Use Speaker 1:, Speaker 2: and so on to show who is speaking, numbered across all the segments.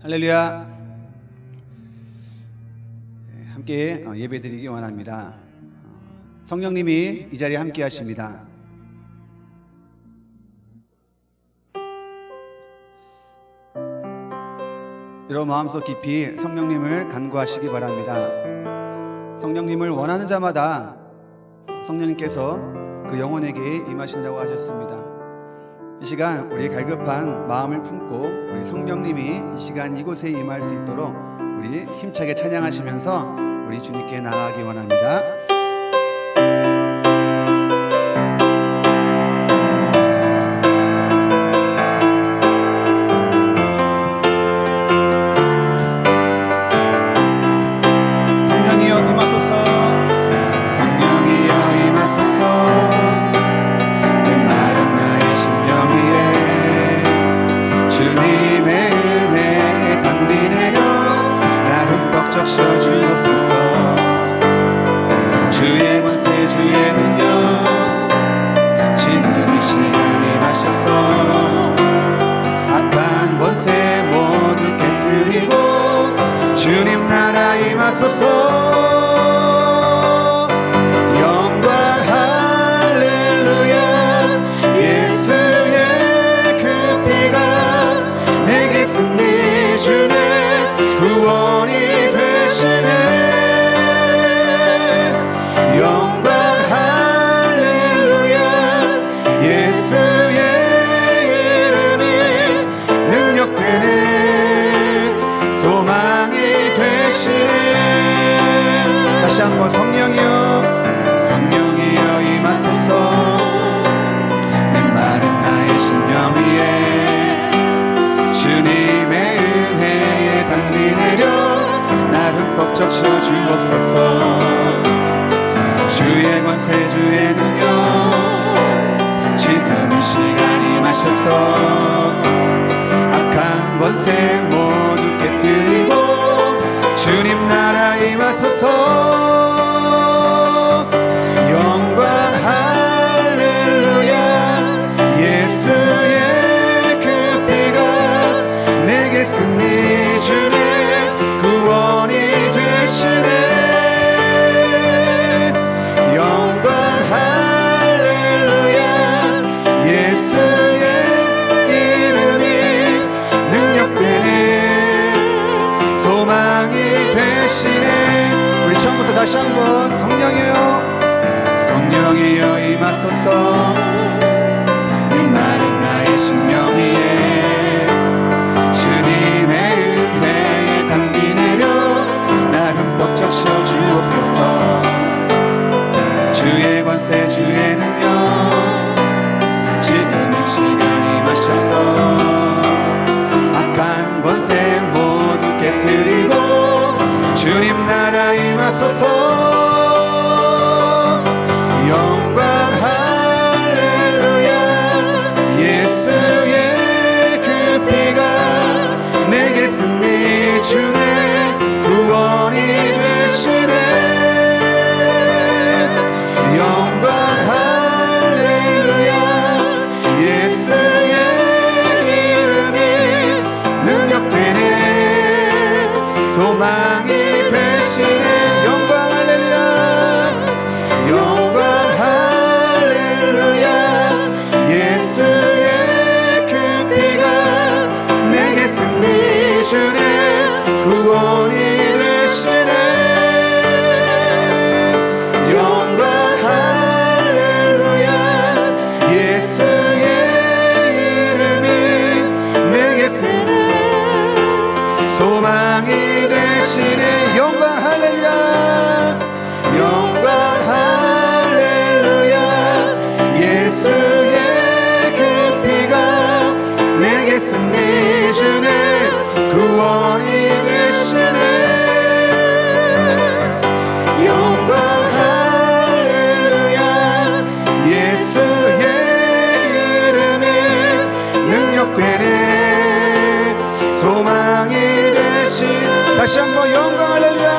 Speaker 1: 할렐루야. 함께 예배드리기 원합니다. 성령님이 이 자리에 함께 하십니다. 여러분 마음속 깊이 성령님을 간구하시기 바랍니다. 성령님을 원하는 자마다 성령님께서 그 영혼에게 임하신다고 하셨습니다. 이 시간 우리 갈급한 마음을 품고 우리 성령님이 이 시간 이곳에 임할 수 있도록 우리 힘차게 찬양하시면서 우리 주님께 나아가기 원합니다. 주님 나라 임하소서. 영광 할렐루야. 예수의 그 피가 내게 승리 주네. 구원이 되시네. 영광 할렐루야. 예수의 이름이 능력되네. 소망이 다시 한번 성령이여 성령이여 임하소서. 메마른 나의 심령 위에 주님의 은혜에 담비 내려 날 흠뻑 적셔 주옵소서. 주의 권세 주의 능력 지금 이 시간 임하셔서 악한 권세 모두 깨뜨리고 주님 나라 임하소서. 영광 할렐루야. 예수의 그 피가 내게 승리 주네. 구원이 되시네. 영광 할렐루야. 예수의 이름이 능력되네. 소망이 되시네. 우리 처음부터 다시 한번 성령이여 성령이여 임하소서. 메마른 나의 심령 위에 주님의 은혜에 담비 내려 날 흠뻑 적셔 주옵소서. 주의 권세 주의 능력 지금 이 시간 임하셔서 악한 권세 모두 깨뜨리고 주님 나라 임하소서. 영광 할렐루야. 예수의 그 피가 내게 승리 주네. 구원이 되시네. 영광 할렐루야. 예수의 이름이 능력되네. 소망이 되시네. 영광 할렐루야. 영광 할렐루야. 예수의 그 피가 내게 승리 주네. 구원이 되시네. 영광 할렐루야. 예수의 이름이 내게 승리 소망이 되시네. 영광 할렐루야. 영광 할렐루야. 예수의 그 피가 내게 승리 주네. 구원이 되시네. 영광 할렐루야. 예수의 이름이 능력되네. 소망이 다시 한번 영광 할렐루야.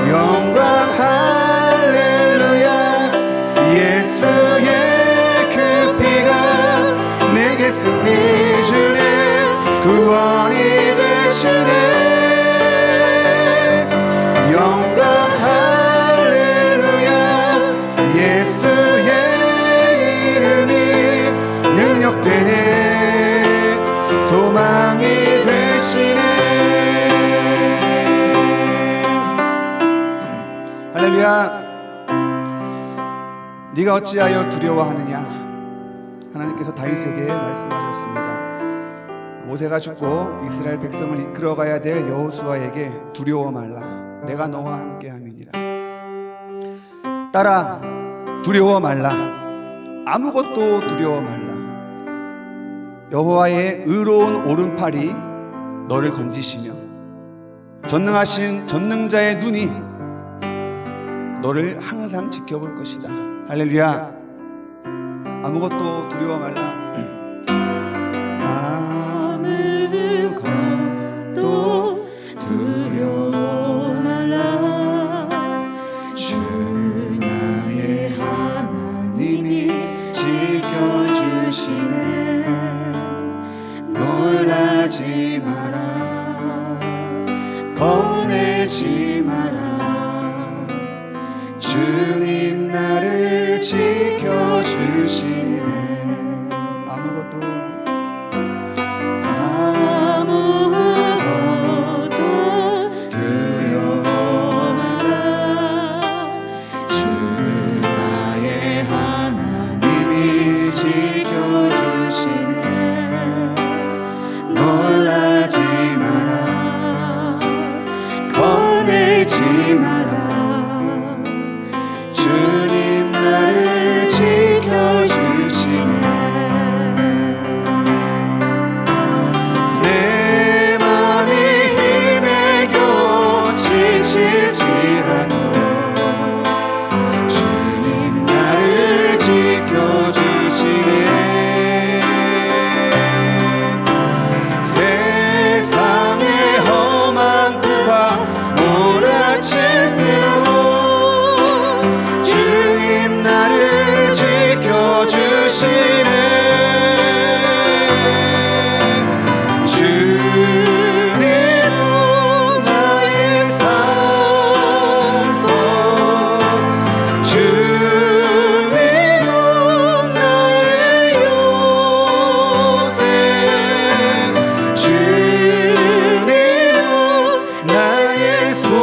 Speaker 1: 영광 할렐루야. 예수의 그 피가 내게 승리 주네. 구원이 되시네. 되시네. 영광 할렐루야. 예수의 이름이 능력되네. 소망이 되시네. 할렐루야. 네가 어찌하여 두려워하느냐. 하나님께서 다윗에게 말씀하셨습니다. 모세가 죽고 이스라엘 백성을 이끌어가야 될 여호수아에게 두려워 말라. 내가 너와 함께함이니라. 따라 두려워 말라. 아무것도 두려워 말라. 여호와의 의로운 오른팔이 너를 건지시며 전능하신 전능자의 눈이 너를 항상 지켜볼 것이다. 할렐루야. 아무것도 두려워 말라. 아무것도 두려워 말라. 주 나의 하나님이 지켜주시네. 놀라지 마라. 겁내지 마라. 주님 나를 지켜주시네. 아무것도 두려워 말라. 주 나의 하나님이 지켜주시네. 놀라지 마라. 겁내지 마라. 주님 나를 지켜주시네. 내 맘이 힘에 겨워 지칠지라도 주님 나를 지켜주시네. 세상의 험한 구와 몰아칠 때도 주님 나를 지켜주시네. 주님은 나의 산성. 주님은 나의 요새. 주님은 나의 소망.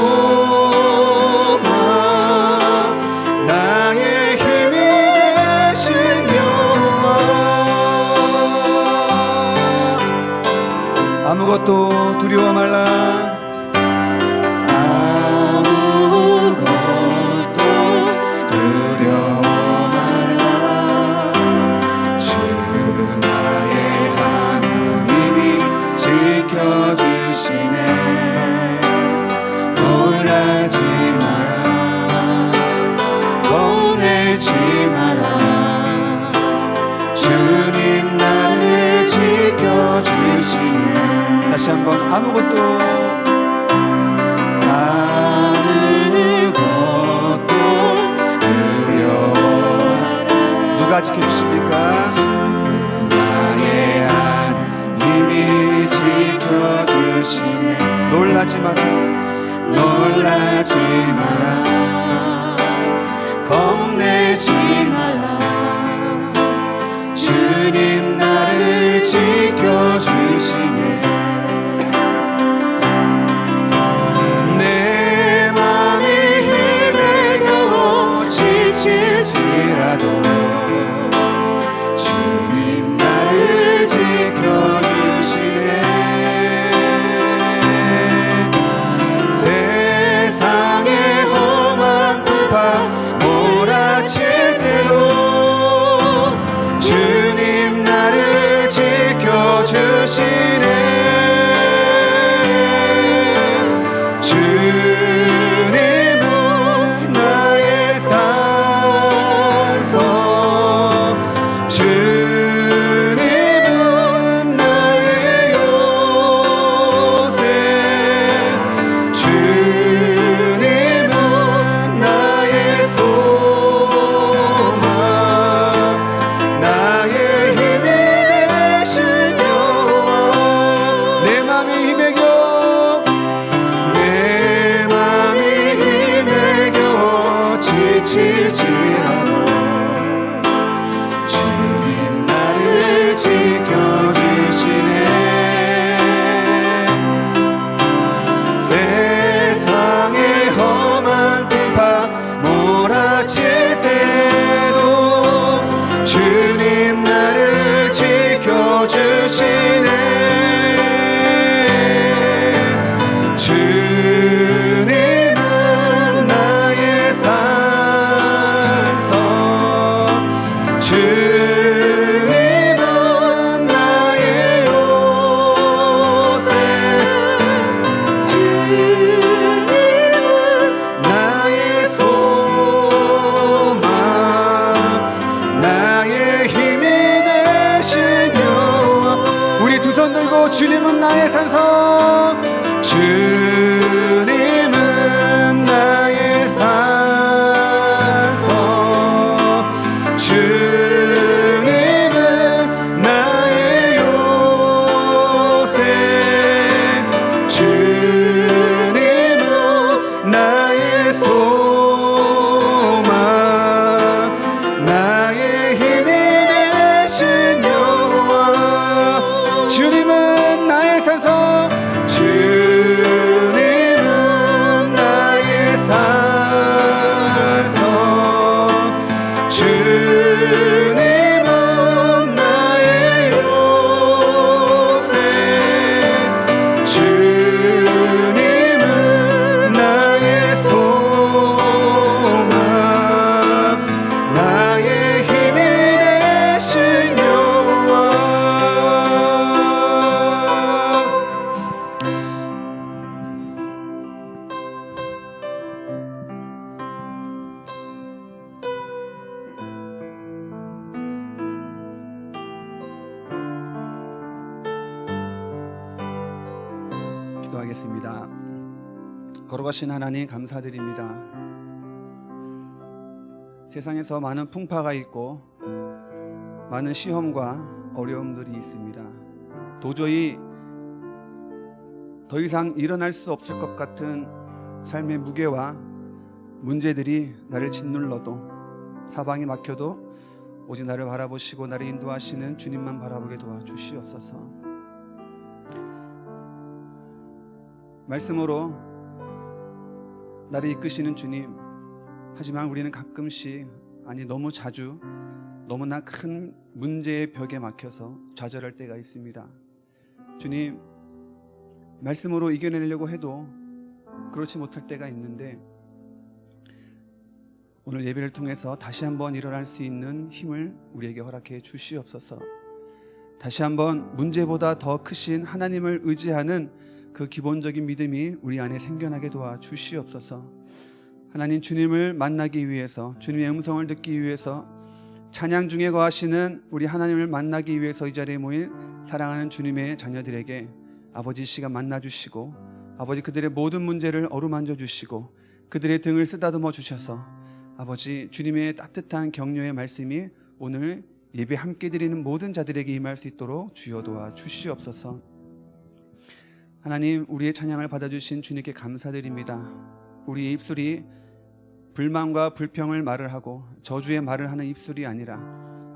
Speaker 1: 나의 힘이 되신 여호와. 아무것도 두려워 말라. 아무것도 두려워 말라. 주 나의 하나님이 지켜주시네. 놀라지 마라. 겁내지 마라. 주님 나를 지켜주시네. 다시 한번 아무것도 두려워. 누가 지켜주십니까? 나의 하나님이 지켜주시네. 놀라지 마라. 놀라지 마라. 겁내지 마라. 주님 나를 지켜주시네. 내 맘이 힘에 겨워 지칠지라도 주님 나를 지켜주시네. 세상의 험한 불파 몰아칠 때도 주님 나를 지켜주시네. 주님은 나의 산성. 주님은 나의 요새. 주님은 나의 소망. 나의 힘이 되신 여호와. 주님은 나의 산소, 주님은 나의 요새, 주님은 나의 소망, 나의 힘이 되신 여호와. 주님은 나의 산소, 주님은 나의 산소, 주님은 나의 요새, 주님은 나의 소망, 나의 힘이 되신 여호와. 기도하겠습니다. 걸어가신 하나님 감사드립니다. 세상에서 많은 풍파가 있고 많은 시험과 어려움들이 있습니다. 도저히 더 이상 일어날 수 없을 것 같은 삶의 무게와 문제들이 나를 짓눌러도, 사방이 막혀도 오직 나를 바라보시고 나를 인도하시는 주님만 바라보게 도와주시옵소서. 말씀으로 나를 이끄시는 주님, 하지만 우리는 가끔씩, 아니 너무 자주, 너무나 큰 문제의 벽에 막혀서 좌절할 때가 있습니다. 주님, 말씀으로 이겨내려고 해도 그렇지 못할 때가 있는데, 오늘 예배를 통해서 다시 한번 일어날 수 있는 힘을 우리에게 허락해 주시옵소서. 다시 한번 문제보다 더 크신 하나님을 의지하는 그 기본적인 믿음이 우리 안에 생겨나게 도와주시옵소서. 하나님, 주님을 만나기 위해서, 주님의 음성을 듣기 위해서, 찬양 중에 거하시는 우리 하나님을 만나기 위해서 이 자리에 모인 사랑하는 주님의 자녀들에게 아버지 이 시간 만나주시고, 아버지 그들의 모든 문제를 어루만져 주시고, 그들의 등을 쓰다듬어 주셔서 아버지 주님의 따뜻한 격려의 말씀이 오늘 예배 함께 드리는 모든 자들에게 임할 수 있도록 주여 도와주시옵소서. 하나님, 우리의 찬양을 받아주신 주님께 감사드립니다. 우리의 입술이 불만과 불평을 말을 하고 저주의 말을 하는 입술이 아니라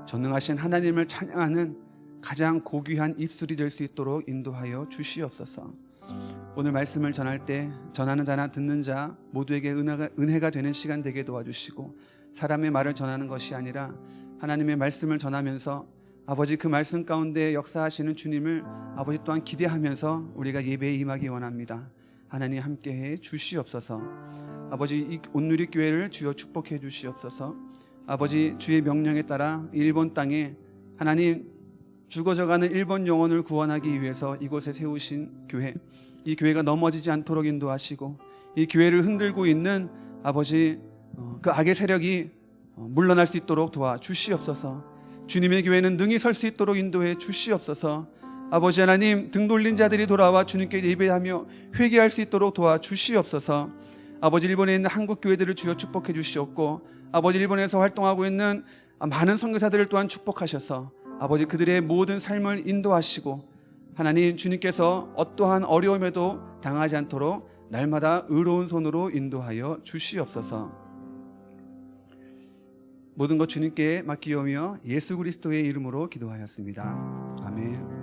Speaker 1: 전능하신 하나님을 찬양하는 가장 고귀한 입술이 될 수 있도록 인도하여 주시옵소서. 오늘 말씀을 전할 때 전하는 자나 듣는 자 모두에게 은혜가 되는 시간 되게 도와주시고, 사람의 말을 전하는 것이 아니라 하나님의 말씀을 전하면서 아버지 그 말씀 가운데 역사하시는 주님을 아버지 또한 기대하면서 우리가 예배에 임하기 원합니다. 하나님 함께해 주시옵소서. 아버지 이 온누리교회를 주여 축복해 주시옵소서. 아버지 주의 명령에 따라 일본 땅에 하나님 죽어져가는 일본 영혼을 구원하기 위해서 이곳에 세우신 교회, 이 교회가 넘어지지 않도록 인도하시고, 이 교회를 흔들고 있는 아버지 그 악의 세력이 물러날 수 있도록 도와주시옵소서. 주님의 교회는 능히 설 수 있도록 인도해 주시옵소서. 아버지 하나님, 등 돌린 자들이 돌아와 주님께 예배하며 회개할 수 있도록 도와주시옵소서. 아버지 일본에 있는 한국 교회들을 주여 축복해 주시옵고, 아버지 일본에서 활동하고 있는 많은 선교사들을 또한 축복하셔서 아버지 그들의 모든 삶을 인도하시고, 하나님 주님께서 어떠한 어려움에도 당하지 않도록 날마다 의로운 손으로 인도하여 주시옵소서. 모든 것 주님께 맡기오며 예수 그리스도의 이름으로 기도하였습니다. 아멘.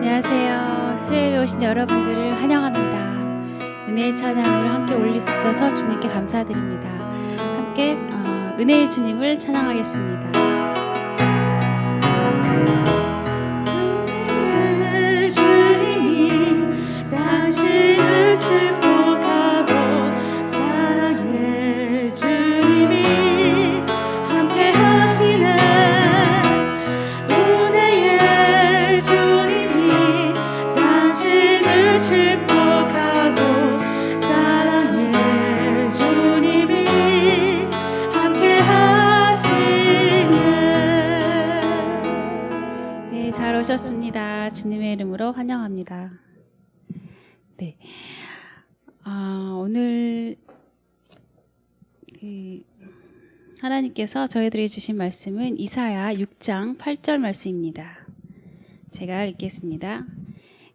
Speaker 2: 안녕하세요. 수요일에 오신 여러분들을 환영합니다. 은혜의 찬양을 함께 올릴 수 있어서 주님께 감사드립니다. 함께 은혜의 주님을 찬양하겠습니다.
Speaker 3: 축복하고 사랑해 주님이
Speaker 2: 오셨습니다. 주님의 이름으로 환영합니다. 네. 오늘 하나님께서 저희들에게 주신 말씀은 이사야 6장 8절 말씀입니다. 제가 읽겠습니다.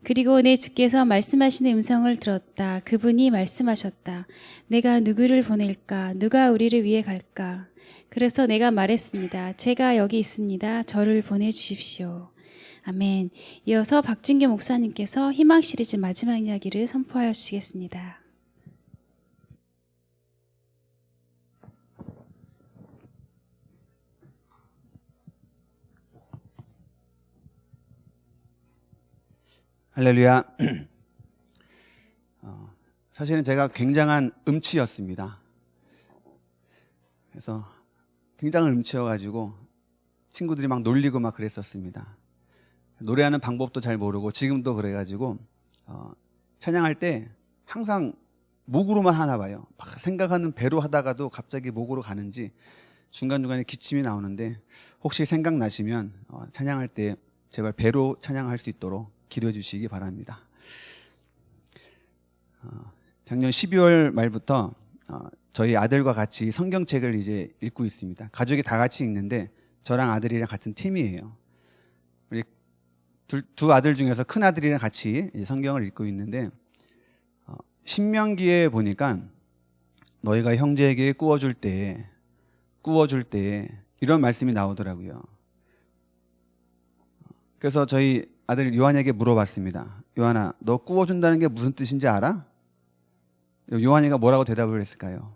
Speaker 2: 그리고 내 주께서 말씀하시는 음성을 들었다. 그분이 말씀하셨다. 내가 누구를 보낼까? 누가 우리를 위해 갈까? 그래서 내가 말했습니다. 제가 여기 있습니다. 저를 보내주십시오. 아멘. 이어서 박진규 목사님께서 희망 시리즈 마지막 이야기를 선포하여 주시겠습니다.
Speaker 1: 할렐루야. 사실은 제가 굉장한 음치였습니다. 그래서 굉장한 음치여가지고 친구들이 막 놀리고 막 그랬었습니다. 노래하는 방법도 잘 모르고 지금도 그래가지고 찬양할 때 항상 목으로만 하나 봐요. 막 생각하는 배로 하다가도 갑자기 목으로 가는지 중간중간에 기침이 나오는데 혹시 생각나시면 찬양할 때 제발 배로 찬양할 수 있도록 기도해 주시기 바랍니다. 작년 12월 말부터 저희 아들과 같이 성경책을 이제 읽고 있습니다. 가족이 다 같이 읽는데 저랑 아들이랑 같은 팀이에요. 우리 두 아들 중에서 큰 아들이랑 같이 성경을 읽고 있는데 신명기에 보니까 너희가 형제에게 꾸어줄 때 이런 말씀이 나오더라고요. 그래서 저희 아들 요한에게 물어봤습니다. 요한아, 너 꾸어준다는 게 무슨 뜻인지 알아? 요한이가 뭐라고 대답을 했을까요?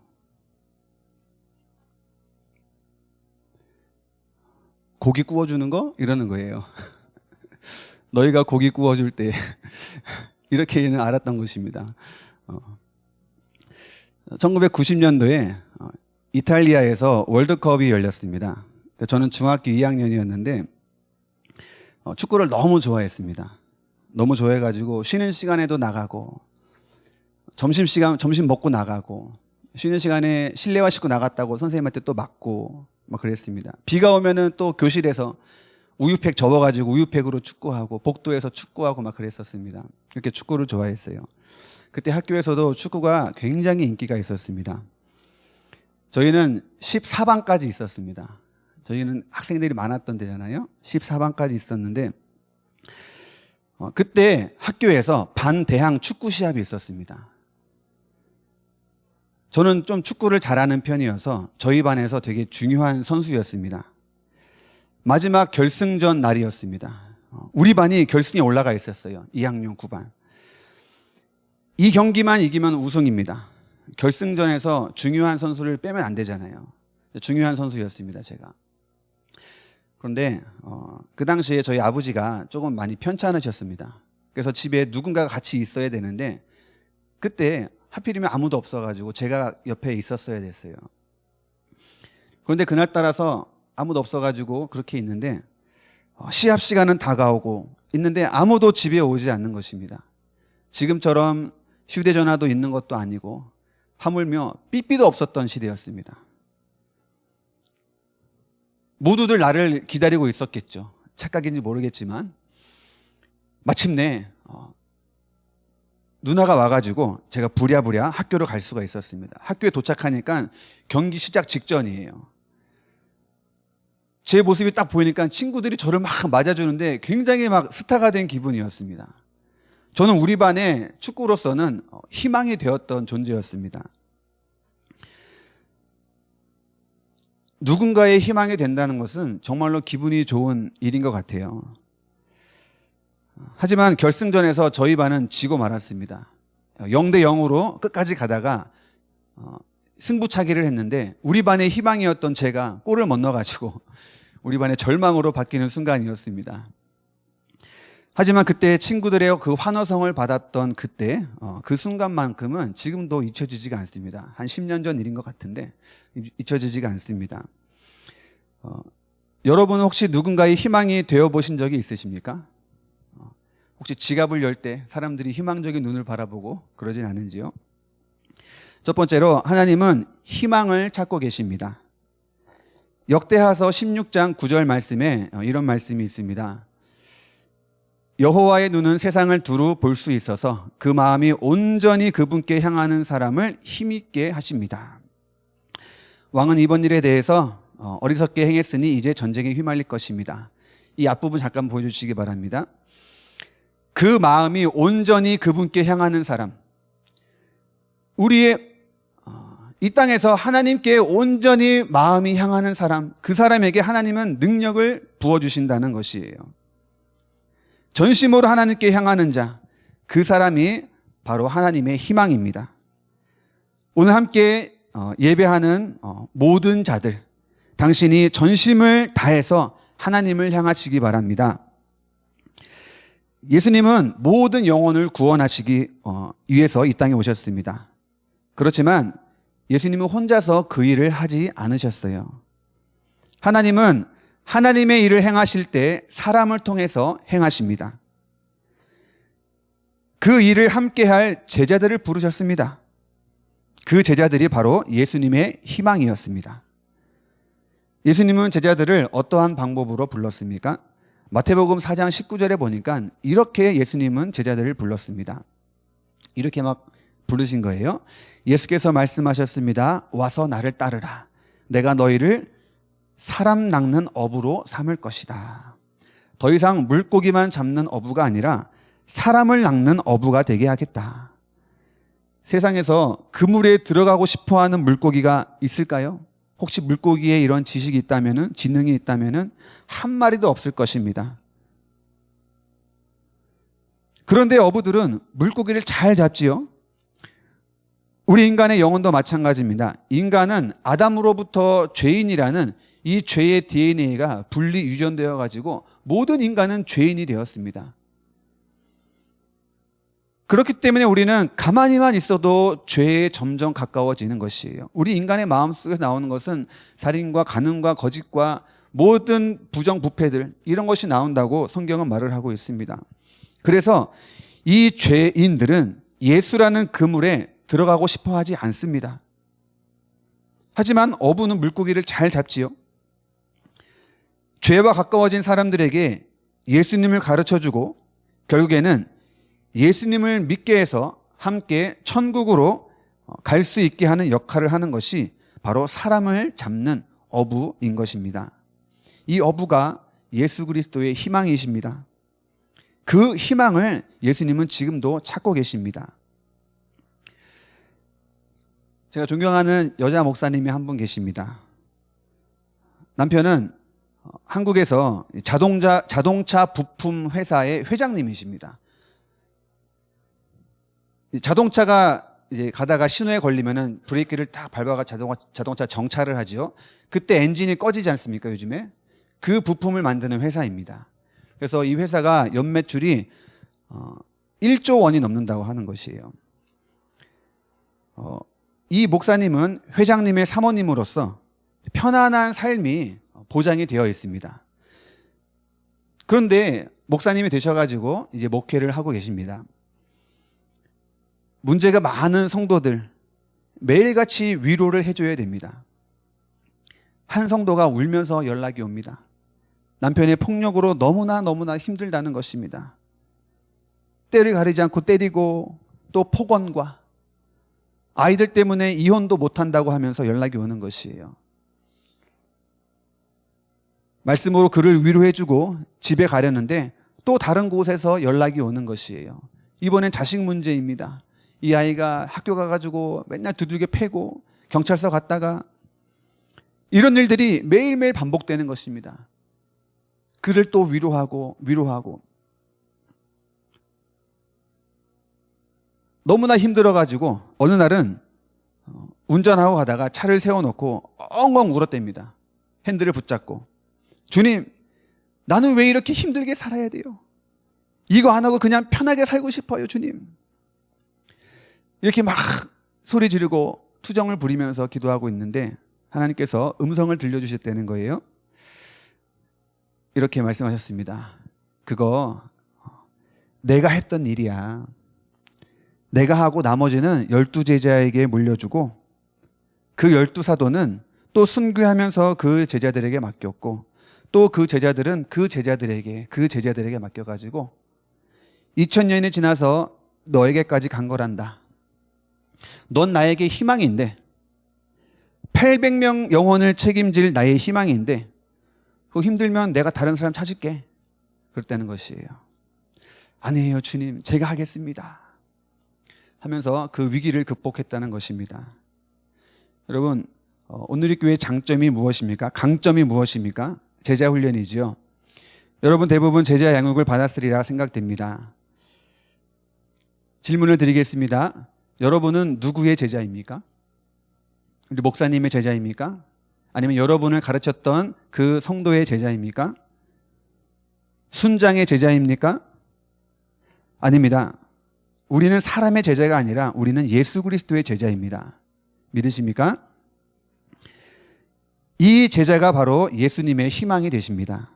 Speaker 1: 고기 구워주는 거? 이러는 거예요. 너희가 고기 구워줄 때 이렇게는 알았던 것입니다. 1990년도에 이탈리아에서 월드컵이 열렸습니다. 저는 중학교 2학년이었는데 축구를 너무 좋아했습니다. 너무 좋아해가지고 쉬는 시간에도 나가고 점심 먹고 나가고 쉬는 시간에 실내화 신고 나갔다고 선생님한테 또 맞고 막 그랬습니다. 비가 오면은 또 교실에서 우유팩 접어가지고 우유팩으로 축구하고 복도에서 축구하고 막 그랬었습니다. 이렇게 축구를 좋아했어요. 그때 학교에서도 축구가 굉장히 인기가 있었습니다. 저희는 14반까지 있었습니다. 저희는 학생들이 많았던 데잖아요. 14반까지 있었는데 그때 학교에서 반대항 축구 시합이 있었습니다. 저는 좀 축구를 잘하는 편이어서 저희 반에서 되게 중요한 선수였습니다. 마지막 결승전 날이었습니다. 우리 반이 결승에 올라가 있었어요. 2학년 9반. 이 경기만 이기면 우승입니다. 결승전에서 중요한 선수를 빼면 안 되잖아요. 중요한 선수였습니다, 제가. 그런데 그 당시에 저희 아버지가 조금 많이 편찮으셨습니다. 그래서 집에 누군가가 같이 있어야 되는데 그때 하필이면 아무도 없어가지고 제가 옆에 있었어야 됐어요. 그런데 그날따라서 아무도 없어가지고 그렇게 있는데 시합 시간은 다가오고 있는데 아무도 집에 오지 않는 것입니다. 지금처럼 휴대전화도 있는 것도 아니고 하물며 삐삐도 없었던 시대였습니다. 모두들 나를 기다리고 있었겠죠. 착각인지 모르겠지만 마침내 누나가 와가지고 제가 부랴부랴 학교로 갈 수가 있었습니다. 학교에 도착하니까 경기 시작 직전이에요. 제 모습이 딱 보이니까 친구들이 저를 막 맞아주는데 굉장히 막 스타가 된 기분이었습니다. 저는 우리 반의 축구로서는 희망이 되었던 존재였습니다. 누군가의 희망이 된다는 것은 정말로 기분이 좋은 일인 것 같아요. 하지만 결승전에서 저희 반은 지고 말았습니다. 0대 0으로 끝까지 가다가 승부차기를 했는데 우리 반의 희망이었던 제가 골을 못 넣어가지고 우리 반의 절망으로 바뀌는 순간이었습니다. 하지만 그때 친구들의 그 환호성을 받았던 그때 그 순간만큼은 지금도 잊혀지지가 않습니다. 한 10년 전 일인 것 같은데 잊혀지지가 않습니다. 여러분은 혹시 누군가의 희망이 되어보신 적이 있으십니까? 혹시 지갑을 열 때 사람들이 희망적인 눈을 바라보고 그러진 않은지요? 첫 번째로 하나님은 희망을 찾고 계십니다. 역대하서 16장 9절 말씀에 이런 말씀이 있습니다. 여호와의 눈은 세상을 두루 볼 수 있어서 그 마음이 온전히 그분께 향하는 사람을 힘있게 하십니다. 왕은 이번 일에 대해서 어리석게 행했으니 이제 전쟁에 휘말릴 것입니다. 이 앞부분 잠깐 보여주시기 바랍니다. 그 마음이 온전히 그분께 향하는 사람, 우리의 이 땅에서 하나님께 온전히 마음이 향하는 사람, 그 사람에게 하나님은 능력을 부어주신다는 것이에요. 전심으로 하나님께 향하는 자, 그 사람이 바로 하나님의 희망입니다. 오늘 함께 예배하는 모든 자들, 당신이 전심을 다해서 하나님을 향하시기 바랍니다. 예수님은 모든 영혼을 구원하시기 위해서 이 땅에 오셨습니다. 그렇지만 예수님은 혼자서 그 일을 하지 않으셨어요. 하나님은 하나님의 일을 행하실 때 사람을 통해서 행하십니다. 그 일을 함께할 제자들을 부르셨습니다. 그 제자들이 바로 예수님의 희망이었습니다. 예수님은 제자들을 어떠한 방법으로 불렀습니까? 마태복음 4장 19절에 보니까 이렇게 예수님은 제자들을 불렀습니다. 이렇게 막 부르신 거예요. 예수께서 말씀하셨습니다. 와서 나를 따르라. 내가 너희를 사람 낚는 어부로 삼을 것이다. 더 이상 물고기만 잡는 어부가 아니라 사람을 낚는 어부가 되게 하겠다. 세상에서 그물에 들어가고 싶어하는 물고기가 있을까요? 혹시 물고기에 이런 지식이 있다면은, 지능이 있다면은 한 마리도 없을 것입니다. 그런데 어부들은 물고기를 잘 잡지요. 우리 인간의 영혼도 마찬가지입니다. 인간은 아담으로부터 죄인이라는 이 죄의 DNA가 분리 유전되어 가지고 모든 인간은 죄인이 되었습니다. 그렇기 때문에 우리는 가만히만 있어도 죄에 점점 가까워지는 것이에요. 우리 인간의 마음속에서 나오는 것은 살인과 간음과 거짓과 모든 부정부패들, 이런 것이 나온다고 성경은 말을 하고 있습니다. 그래서 이 죄인들은 예수라는 그물에 들어가고 싶어 하지 않습니다. 하지만 어부는 물고기를 잘 잡지요. 죄와 가까워진 사람들에게 예수님을 가르쳐주고 결국에는 예수님을 믿게 해서 함께 천국으로 갈 수 있게 하는 역할을 하는 것이 바로 사람을 잡는 어부인 것입니다. 이 어부가 예수 그리스도의 희망이십니다. 그 희망을 예수님은 지금도 찾고 계십니다. 제가 존경하는 여자 목사님이 한 분 계십니다. 남편은 한국에서 자동차 부품 회사의 회장님이십니다. 자동차가 이제 가다가 신호에 걸리면은 브레이크를 딱 밟아가 자동차 정차를 하지요. 그때 엔진이 꺼지지 않습니까, 요즘에? 그 부품을 만드는 회사입니다. 그래서 이 회사가 연매출이 1조 원이 넘는다고 하는 것이에요. 이 목사님은 회장님의 사모님으로서 편안한 삶이 보장이 되어 있습니다. 그런데 목사님이 되셔가지고 이제 목회를 하고 계십니다. 문제가 많은 성도들, 매일같이 위로를 해줘야 됩니다. 한 성도가 울면서 연락이 옵니다. 남편의 폭력으로 너무나 힘들다는 것입니다. 때를 가리지 않고 때리고 또 폭언과 아이들 때문에 이혼도 못한다고 하면서 연락이 오는 것이에요. 말씀으로 그를 위로해주고 집에 가려는데 또 다른 곳에서 연락이 오는 것이에요. 이번엔 자식 문제입니다. 이 아이가 학교 가가지고 맨날 두들겨 패고 경찰서 갔다가 이런 일들이 매일매일 반복되는 것입니다. 그를 또 위로하고 너무나 힘들어가지고 어느 날은 운전하고 가다가 차를 세워놓고 엉엉 울었답니다. 핸들을 붙잡고, 주님, 나는 왜 이렇게 힘들게 살아야 돼요? 이거 안 하고 그냥 편하게 살고 싶어요, 주님. 이렇게 막 소리 지르고 투정을 부리면서 기도하고 있는데 하나님께서 음성을 들려주셨다는 거예요. 이렇게 말씀하셨습니다. 그거 내가 했던 일이야. 내가 하고 나머지는 12제자에게 물려주고 그 12사도는 또 순교하면서 그 제자들에게 맡겼고 또 그 제자들은 그 제자들에게 맡겨가지고 2000년이 지나서 너에게까지 간 거란다. 넌 나에게 희망인데 800명 영혼을 책임질 나의 희망인데 그거 힘들면 내가 다른 사람 찾을게. 그랬다는 것이에요. 아니에요 주님, 제가 하겠습니다 하면서 그 위기를 극복했다는 것입니다. 여러분, 오늘의 교회의 장점이 무엇입니까? 강점이 무엇입니까? 제자 훈련이지요. 여러분 대부분 제자 양육을 받았으리라 생각됩니다. 질문을 드리겠습니다. 여러분은 누구의 제자입니까? 우리 목사님의 제자입니까? 아니면 여러분을 가르쳤던 그 성도의 제자입니까? 순장의 제자입니까? 아닙니다. 우리는 사람의 제자가 아니라 우리는 예수 그리스도의 제자입니다. 믿으십니까? 이 제자가 바로 예수님의 희망이 되십니다.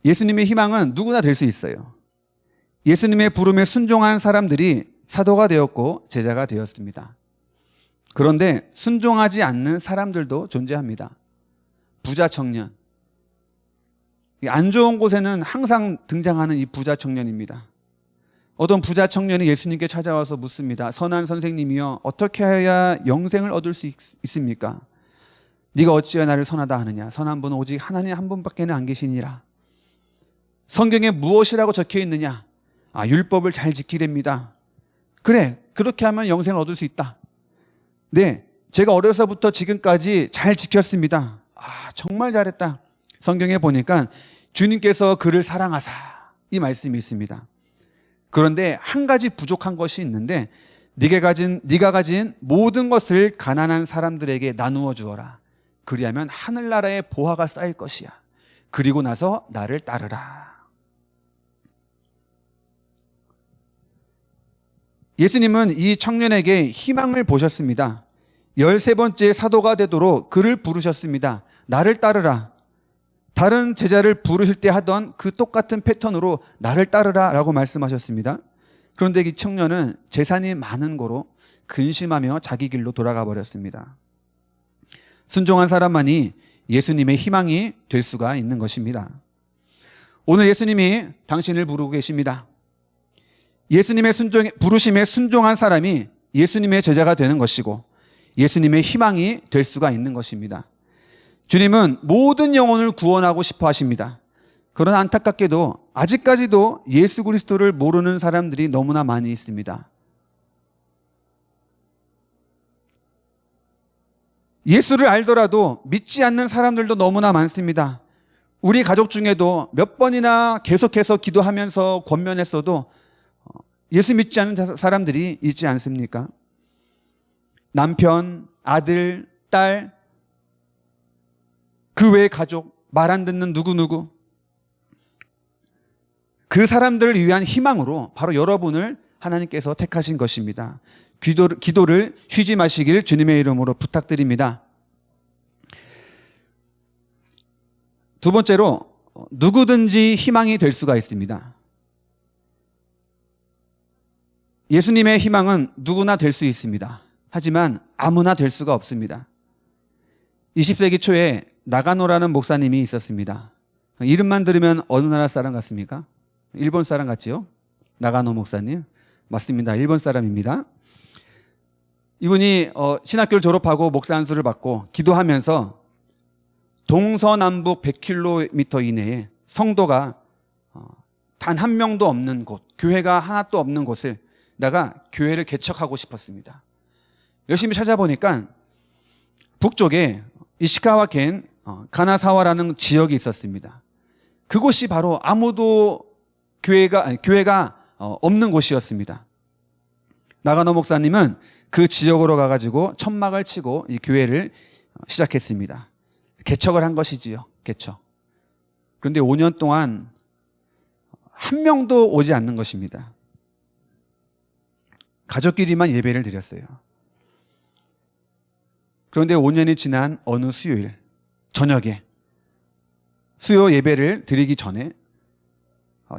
Speaker 1: 예수님의 희망은 누구나 될 수 있어요. 예수님의 부름에 순종한 사람들이 사도가 되었고 제자가 되었습니다. 그런데 순종하지 않는 사람들도 존재합니다. 부자 청년. 안 좋은 곳에는 항상 등장하는 이 부자 청년입니다. 어떤 부자 청년이 예수님께 찾아와서 묻습니다. 선한 선생님이여, 어떻게 해야 영생을 얻을 수 있습니까? 네가 어찌하여 나를 선하다 하느냐? 선한 분은 오직 하나님 한 분밖에 안 계시니라. 성경에 무엇이라고 적혀 있느냐? 율법을 잘 지키랍니다. 그래, 그렇게 하면 영생을 얻을 수 있다. 네, 제가 어려서부터 지금까지 잘 지켰습니다. 정말 잘했다. 성경에 보니까 주님께서 그를 사랑하사 이 말씀이 있습니다. 그런데 한 가지 부족한 것이 있는데 네가 가진 모든 것을 가난한 사람들에게 나누어 주어라. 그리하면 하늘나라의 보화가 쌓일 것이야. 그리고 나서 나를 따르라. 예수님은 이 청년에게 희망을 보셨습니다. 13번째 사도가 되도록 그를 부르셨습니다. 나를 따르라. 다른 제자를 부르실 때 하던 그 똑같은 패턴으로 나를 따르라 라고 말씀하셨습니다. 그런데 이 청년은 재산이 많은 고로 근심하며 자기 길로 돌아가 버렸습니다. 순종한 사람만이 예수님의 희망이 될 수가 있는 것입니다. 오늘 예수님이 당신을 부르고 계십니다. 예수님의 부르심에 순종한 사람이 예수님의 제자가 되는 것이고 예수님의 희망이 될 수가 있는 것입니다. 주님은 모든 영혼을 구원하고 싶어 하십니다. 그러나 안타깝게도 아직까지도 예수 그리스도를 모르는 사람들이 너무나 많이 있습니다. 예수를 알더라도 믿지 않는 사람들도 너무나 많습니다. 우리 가족 중에도 몇 번이나 계속해서 기도하면서 권면했어도 예수 믿지 않는 사람들이 있지 않습니까? 남편, 아들, 딸, 그 외의 가족, 말 안 듣는 누구누구. 그 사람들을 위한 희망으로 바로 여러분을 하나님께서 택하신 것입니다. 기도를 쉬지 마시길 주님의 이름으로 부탁드립니다. 두 번째로, 누구든지 희망이 될 수가 있습니다. 예수님의 희망은 누구나 될 수 있습니다. 하지만 아무나 될 수가 없습니다. 20세기 초에 나가노라는 목사님이 있었습니다. 이름만 들으면 어느 나라 사람 같습니까? 일본 사람 같지요? 나가노 목사님. 맞습니다. 일본 사람입니다. 이분이 신학교를 졸업하고 목사 안수를 받고 기도하면서 동서남북 100km 이내에 성도가 단 한 명도 없는 곳, 교회가 하나도 없는 곳을 내가 교회를 개척하고 싶었습니다. 열심히 찾아보니까 북쪽에 이시카와켄 가나사와라는 지역이 있었습니다. 그곳이 바로 아무도 교회가 없는 곳이었습니다. 나가노 목사님은 그 지역으로 가가지고 천막을 치고 이 교회를 시작했습니다. 개척을 한 것이지요. 개척. 그런데 5년 동안 한 명도 오지 않는 것입니다. 가족끼리만 예배를 드렸어요. 그런데 5년이 지난 어느 수요일 저녁에 수요 예배를 드리기 전에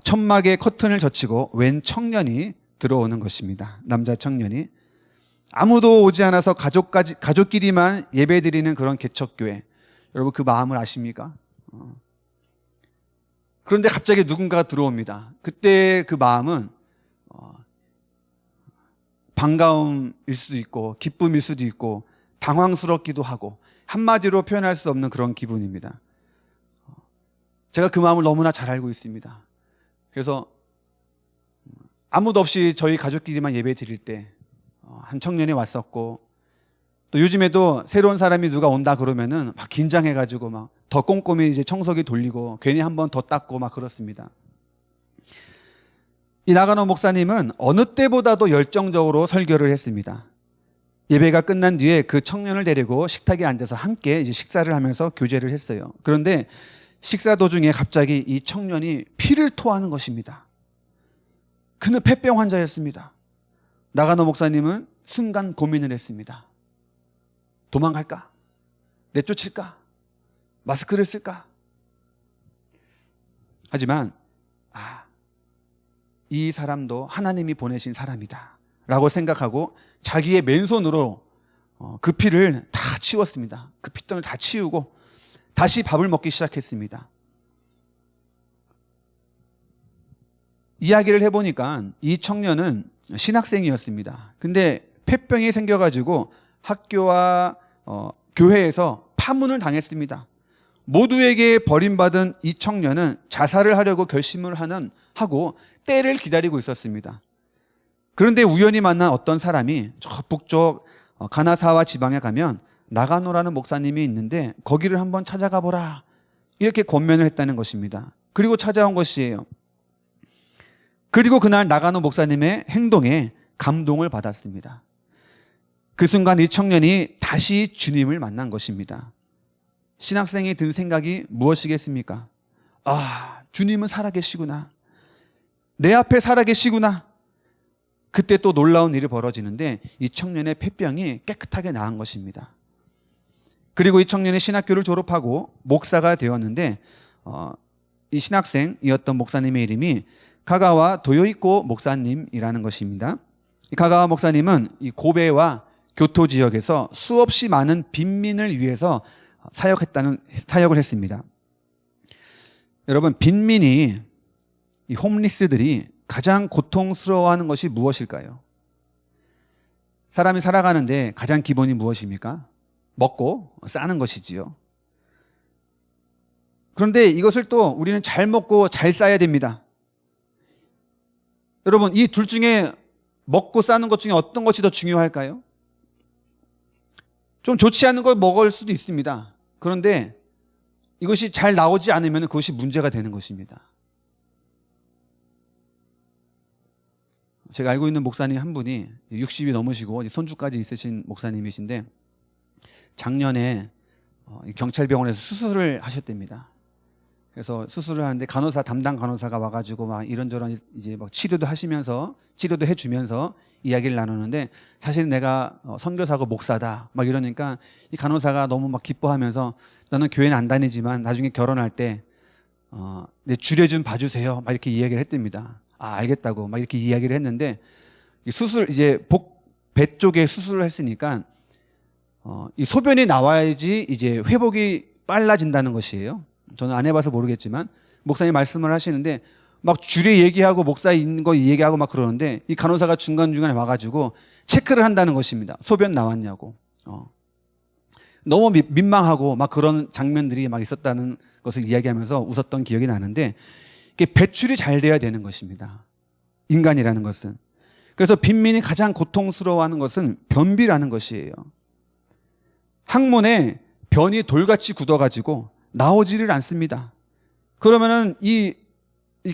Speaker 1: 천막에 커튼을 젖히고 웬 청년이 들어오는 것입니다. 남자 청년이. 아무도 오지 않아서 가족끼리만 예배 드리는 그런 개척교회. 여러분 그 마음을 아십니까? 그런데 갑자기 누군가가 들어옵니다. 그때 그 마음은 반가움일 수도 있고 기쁨일 수도 있고 당황스럽기도 하고 한마디로 표현할 수 없는 그런 기분입니다. 제가 그 마음을 너무나 잘 알고 있습니다. 그래서 아무도 없이 저희 가족끼리만 예배 드릴 때 한 청년이 왔었고, 또 요즘에도 새로운 사람이 누가 온다 그러면은 막 긴장해가지고 막 더 꼼꼼히 이제 청소기 돌리고 괜히 한 번 더 닦고 막 그렇습니다. 이 나가노 목사님은 어느 때보다도 열정적으로 설교를 했습니다. 예배가 끝난 뒤에 그 청년을 데리고 식탁에 앉아서 함께 이제 식사를 하면서 교제를 했어요. 그런데 식사 도중에 갑자기 이 청년이 피를 토하는 것입니다. 그는 폐병 환자였습니다. 나가노 목사님은 순간 고민을 했습니다. 도망갈까? 내쫓을까? 마스크를 쓸까? 하지만 이 사람도 하나님이 보내신 사람이다 라고 생각하고 자기의 맨손으로 그 피를 다 치웠습니다. 그 핏덩이를 다 치우고 다시 밥을 먹기 시작했습니다. 이야기를 해보니까 이 청년은 신학생이었습니다. 근데 폐병이 생겨가지고 학교와 교회에서 파문을 당했습니다. 모두에게 버림받은 이 청년은 자살을 하려고 결심을 하고 때를 기다리고 있었습니다. 그런데 우연히 만난 어떤 사람이 저 북쪽 가나사와 지방에 가면 나가노라는 목사님이 있는데 거기를 한번 찾아가 보라, 이렇게 권면을 했다는 것입니다. 그리고 찾아온 것이에요. 그리고 그날 나가노 목사님의 행동에 감동을 받았습니다. 그 순간 이 청년이 다시 주님을 만난 것입니다. 신학생이 든 생각이 무엇이겠습니까? 주님은 살아계시구나. 내 앞에 살아계시구나. 그때 또 놀라운 일이 벌어지는데 이 청년의 폐병이 깨끗하게 나은 것입니다. 그리고 이 청년이 신학교를 졸업하고 목사가 되었는데 이 신학생이었던 목사님의 이름이 가가와 도요이코 목사님이라는 것입니다. 이 가가와 목사님은 이 고베와 교토 지역에서 수없이 많은 빈민을 위해서 사역을 했습니다. 여러분, 빈민이, 이 홈리스들이 가장 고통스러워하는 것이 무엇일까요? 사람이 살아가는데 가장 기본이 무엇입니까? 먹고 싸는 것이지요. 그런데 이것을 또 우리는 잘 먹고 잘 싸야 됩니다. 여러분, 이 둘 중에 먹고 싸는 것 중에 어떤 것이 더 중요할까요? 좀 좋지 않은 걸 먹을 수도 있습니다. 그런데 이것이 잘 나오지 않으면 그것이 문제가 되는 것입니다. 제가 알고 있는 목사님 한 분이 60이 넘으시고 손주까지 있으신 목사님이신데 작년에 경찰병원에서 수술을 하셨답니다. 그래서 수술을 하는데 담당 간호사가 와가지고 막 이런저런 이제 막 치료도 해주면서 이야기를 나누는데, 사실 내가 선교사고 목사다 막 이러니까 이 간호사가 너무 막 기뻐하면서 나는 교회는 안 다니지만 나중에 결혼할 때 내 주례 좀 봐주세요 막 이렇게 이야기를 했답니다. 알겠다고 막 이렇게 이야기를 했는데, 배 쪽에 수술을 했으니까 이 소변이 나와야지 이제 회복이 빨라진다는 것이에요. 저는 안 해봐서 모르겠지만 목사님 말씀을 하시는데 막 주례 얘기하고 목사 있는 거 얘기하고 막 그러는데 이 간호사가 중간중간에 와가지고 체크를 한다는 것입니다. 소변 나왔냐고. 너무 민망하고 막 그런 장면들이 막 있었다는 것을 이야기하면서 웃었던 기억이 나는데, 이게 배출이 잘 돼야 되는 것입니다. 인간이라는 것은. 그래서 빈민이 가장 고통스러워하는 것은 변비라는 것이에요. 항문에 변이 돌같이 굳어가지고 나오지를 않습니다. 그러면은 이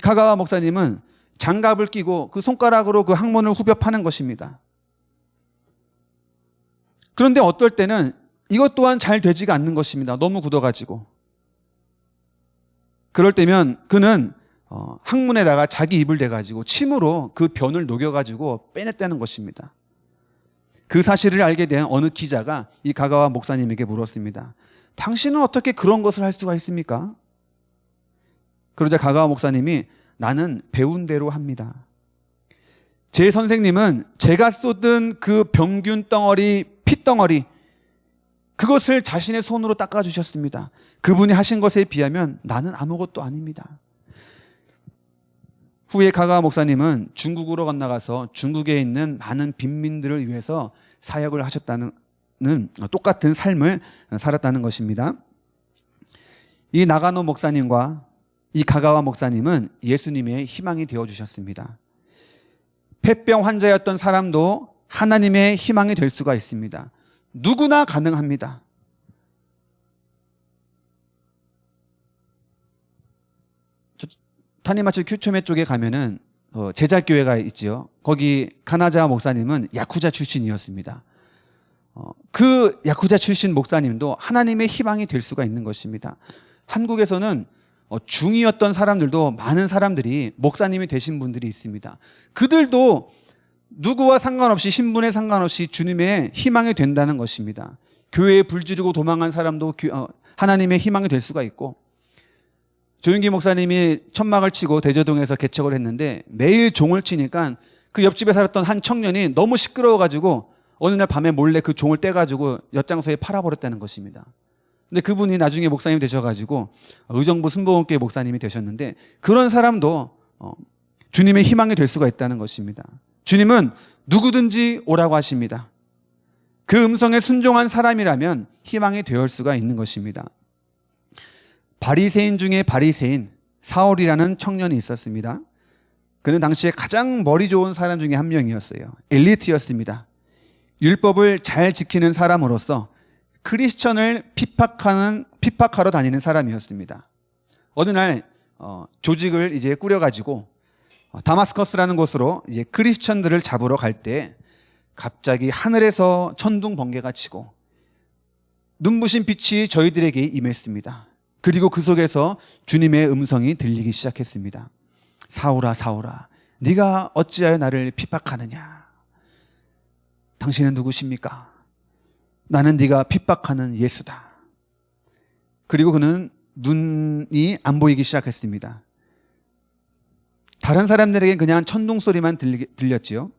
Speaker 1: 가가와 목사님은 장갑을 끼고 그 손가락으로 그 항문을 후벼 파는 것입니다. 그런데 어떨 때는 이것 또한 잘 되지가 않는 것입니다. 너무 굳어가지고. 그럴 때면 그는 항문에다가 자기 입을 대가지고 침으로 그 변을 녹여가지고 빼냈다는 것입니다. 그 사실을 알게 된 어느 기자가 이 가가와 목사님에게 물었습니다. 당신은 어떻게 그런 것을 할 수가 있습니까? 그러자 가가와 목사님이 나는 배운 대로 합니다. 제 선생님은 제가 쏟은 그 병균 덩어리, 핏덩어리, 그것을 자신의 손으로 닦아주셨습니다. 그분이 하신 것에 비하면 나는 아무것도 아닙니다. 후에 가가 목사님은 중국으로 건너가서 중국에 있는 많은 빈민들을 위해서 사역을 하셨다는 똑같은 삶을 살았다는 것입니다. 이 나가노 목사님과 이 가가와 목사님은 예수님의 희망이 되어주셨습니다. 폐병 환자였던 사람도 하나님의 희망이 될 수가 있습니다. 누구나 가능합니다. 타니마츠 큐초메 쪽에 가면은 제자교회가 있지요. 거기 카나자 목사님은 야쿠자 출신이었습니다. 그 야쿠자 출신 목사님도 하나님의 희망이 될 수가 있는 것입니다. 한국에서는 중이었던 사람들도 많은 사람들이 목사님이 되신 분들이 있습니다. 그들도 누구와 상관없이 신분에 상관없이 주님의 희망이 된다는 것입니다. 교회에 불지르고 도망한 사람도 하나님의 희망이 될 수가 있고, 조윤기 목사님이 천막을 치고 대저동에서 개척을 했는데 매일 종을 치니까 그 옆집에 살았던 한 청년이 너무 시끄러워가지고 어느 날 밤에 몰래 그 종을 떼가지고 엿장소에 팔아버렸다는 것입니다. 근데 그분이 나중에 목사님이 되셔가지고 의정부 순복음교회 목사님이 되셨는데, 그런 사람도 주님의 희망이 될 수가 있다는 것입니다. 주님은 누구든지 오라고 하십니다. 그 음성에 순종한 사람이라면 희망이 되어올 수가 있는 것입니다. 바리새인 중에 바리새인 사울이라는 청년이 있었습니다. 그는 당시에 가장 머리 좋은 사람 중에 한 명이었어요. 엘리트였습니다. 율법을 잘 지키는 사람으로서 크리스천을 핍박하러 다니는 사람이었습니다. 어느 날 조직을 이제 꾸려가지고 다마스커스라는 곳으로 이제 크리스천들을 잡으러 갈 때 갑자기 하늘에서 천둥 번개가 치고 눈부신 빛이 저희들에게 임했습니다. 그리고 그 속에서 주님의 음성이 들리기 시작했습니다. 사울아 사울아, 네가 어찌하여 나를 핍박하느냐? 당신은 누구십니까? 나는 네가 핍박하는 예수다. 그리고 그는 눈이 안 보이기 시작했습니다. 다른 사람들에게 그냥 천둥 소리만 들렸지요.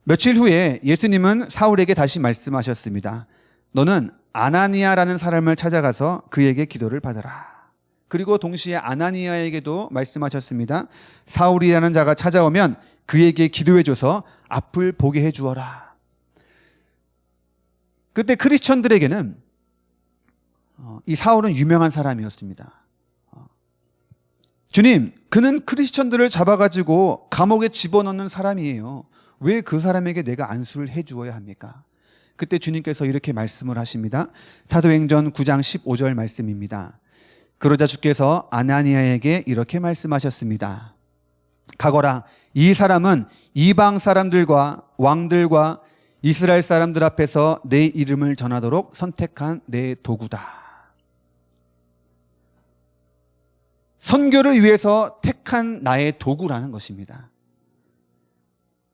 Speaker 1: 며칠 후에 예수님은 사울에게 다시 말씀하셨습니다. 너는 아나니아라는 사람을 찾아가서 그에게 기도를 받아라. 그리고 동시에 아나니아에게도 말씀하셨습니다. 사울이라는 자가 찾아오면 그에게 기도해줘서 앞을 보게 해주어라. 그때 크리스천들에게는 이 사울은 유명한 사람이었습니다. 주님, 그는 크리스천들을 잡아가지고 감옥에 집어넣는 사람이에요. 왜 그 사람에게 내가 안수를 해주어야 합니까? 그때 주님께서 이렇게 말씀을 하십니다. 사도행전 9장 15절 말씀입니다. 그러자 주께서 아나니아에게 이렇게 말씀하셨습니다. 가거라, 이 사람은 이방 사람들과 왕들과 이스라엘 사람들 앞에서 내 이름을 전하도록 선택한 내 도구다. 선교를 위해서 택한 나의 도구라는 것입니다.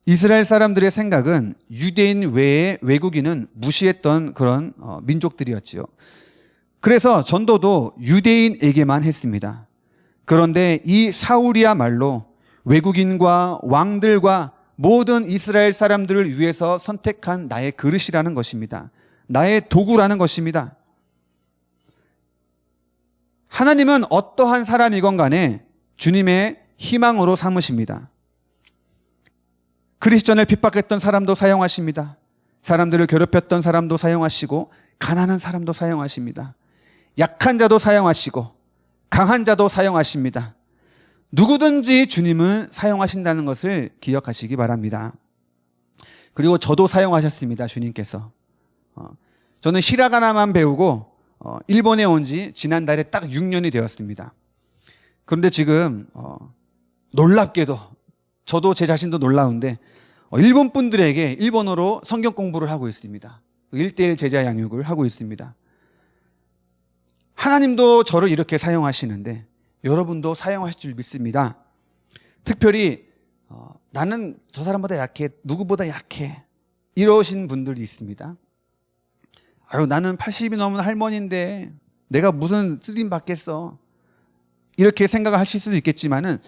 Speaker 1: 이스라엘 사람들의 생각은 유대인 외에 외국인은 무시했던 그런 민족들이었지요. 그래서 전도도 유대인에게만 했습니다. 그런데 이 사울이야말로 외국인과 왕들과 모든 이스라엘 사람들을 위해서 선택한 나의 그릇이라는 것입니다. 나의 도구라는 것입니다. 하나님은 어떠한 사람이건 간에 주님의 희망으로 삼으십니다. 크리스천을 핍박했던 사람도 사용하십니다. 사람들을 괴롭혔던 사람도 사용하시고 가난한 사람도 사용하십니다. 약한 자도 사용하시고 강한 자도 사용하십니다. 누구든지 주님은 사용하신다는 것을 기억하시기 바랍니다. 그리고 저도 사용하셨습니다. 주님께서. 저는 히라가나만 배우고 일본에 온 지 지난달에 딱 6년이 되었습니다. 그런데 지금 놀랍게도 저도 제 자신도 놀라운데 일본 분들에게 일본어로 성경 공부를 하고 있습니다. 1:1 제자 양육을 하고 있습니다. 하나님도 저를 이렇게 사용하시는데 여러분도 사용하실 줄 믿습니다. 특별히 나는 저 사람보다 약해, 누구보다 약해, 이러신 분들이 있습니다. 아유, 나는 80이 넘은 할머니인데 내가 무슨 쓰임 받겠어, 이렇게 생각하실 수도 있겠지만은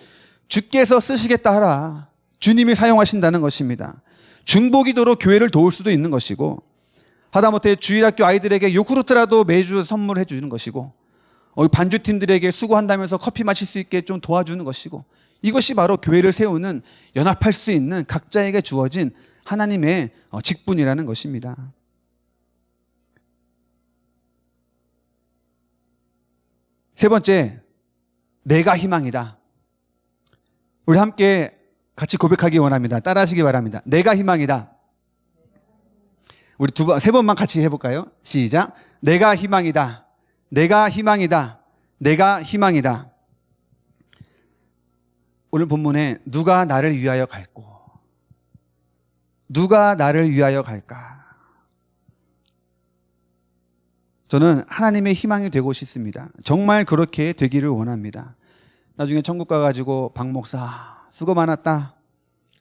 Speaker 1: 주께서 쓰시겠다 하라. 주님이 사용하신다는 것입니다. 중보기도로 교회를 도울 수도 있는 것이고, 하다못해 주일학교 아이들에게 요구르트라도 매주 선물해 주는 것이고, 반주팀들에게 수고한다면서 커피 마실 수 있게 좀 도와주는 것이고, 이것이 바로 교회를 세우는, 연합할 수 있는 각자에게 주어진 하나님의 직분이라는 것입니다. 세 번째, 내가 희망이다. 우리 함께 같이 고백하기 원합니다. 따라하시기 바랍니다. 내가 희망이다. 우리 세 번만 같이 해볼까요? 시작. 내가 희망이다. 내가 희망이다. 내가 희망이다. 오늘 본문에 누가 나를 위하여 갈고, 누가 나를 위하여 갈까? 저는 하나님의 희망이 되고 싶습니다. 정말 그렇게 되기를 원합니다. 나중에 천국 가가지고 박 목사 수고 많았다.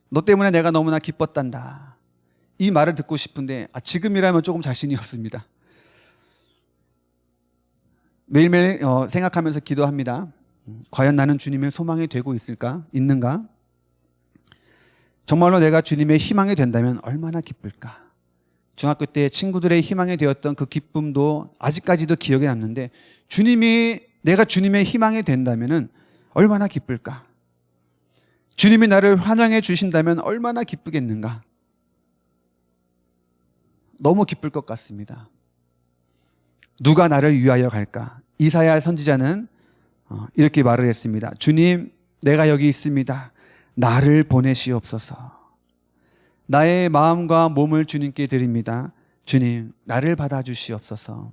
Speaker 1: 너 때문에 내가 너무나 기뻤단다. 이 말을 듣고 싶은데 지금이라면 조금 자신이 없습니다. 매일매일 생각하면서 기도합니다. 과연 나는 주님의 소망이 되고 있는가? 정말로 내가 주님의 희망이 된다면 얼마나 기쁠까? 중학교 때 친구들의 희망이 되었던 그 기쁨도 아직까지도 기억에 남는데, 내가 주님의 희망이 된다면 얼마나 기쁠까? 주님이 나를 환영해 주신다면 얼마나 기쁘겠는가? 너무 기쁠 것 같습니다. 누가 나를 위하여 갈까? 이사야 선지자는 이렇게 말을 했습니다. 주님, 내가 여기 있습니다. 나를 보내시옵소서. 나의 마음과 몸을 주님께 드립니다. 주님, 나를 받아주시옵소서. 어,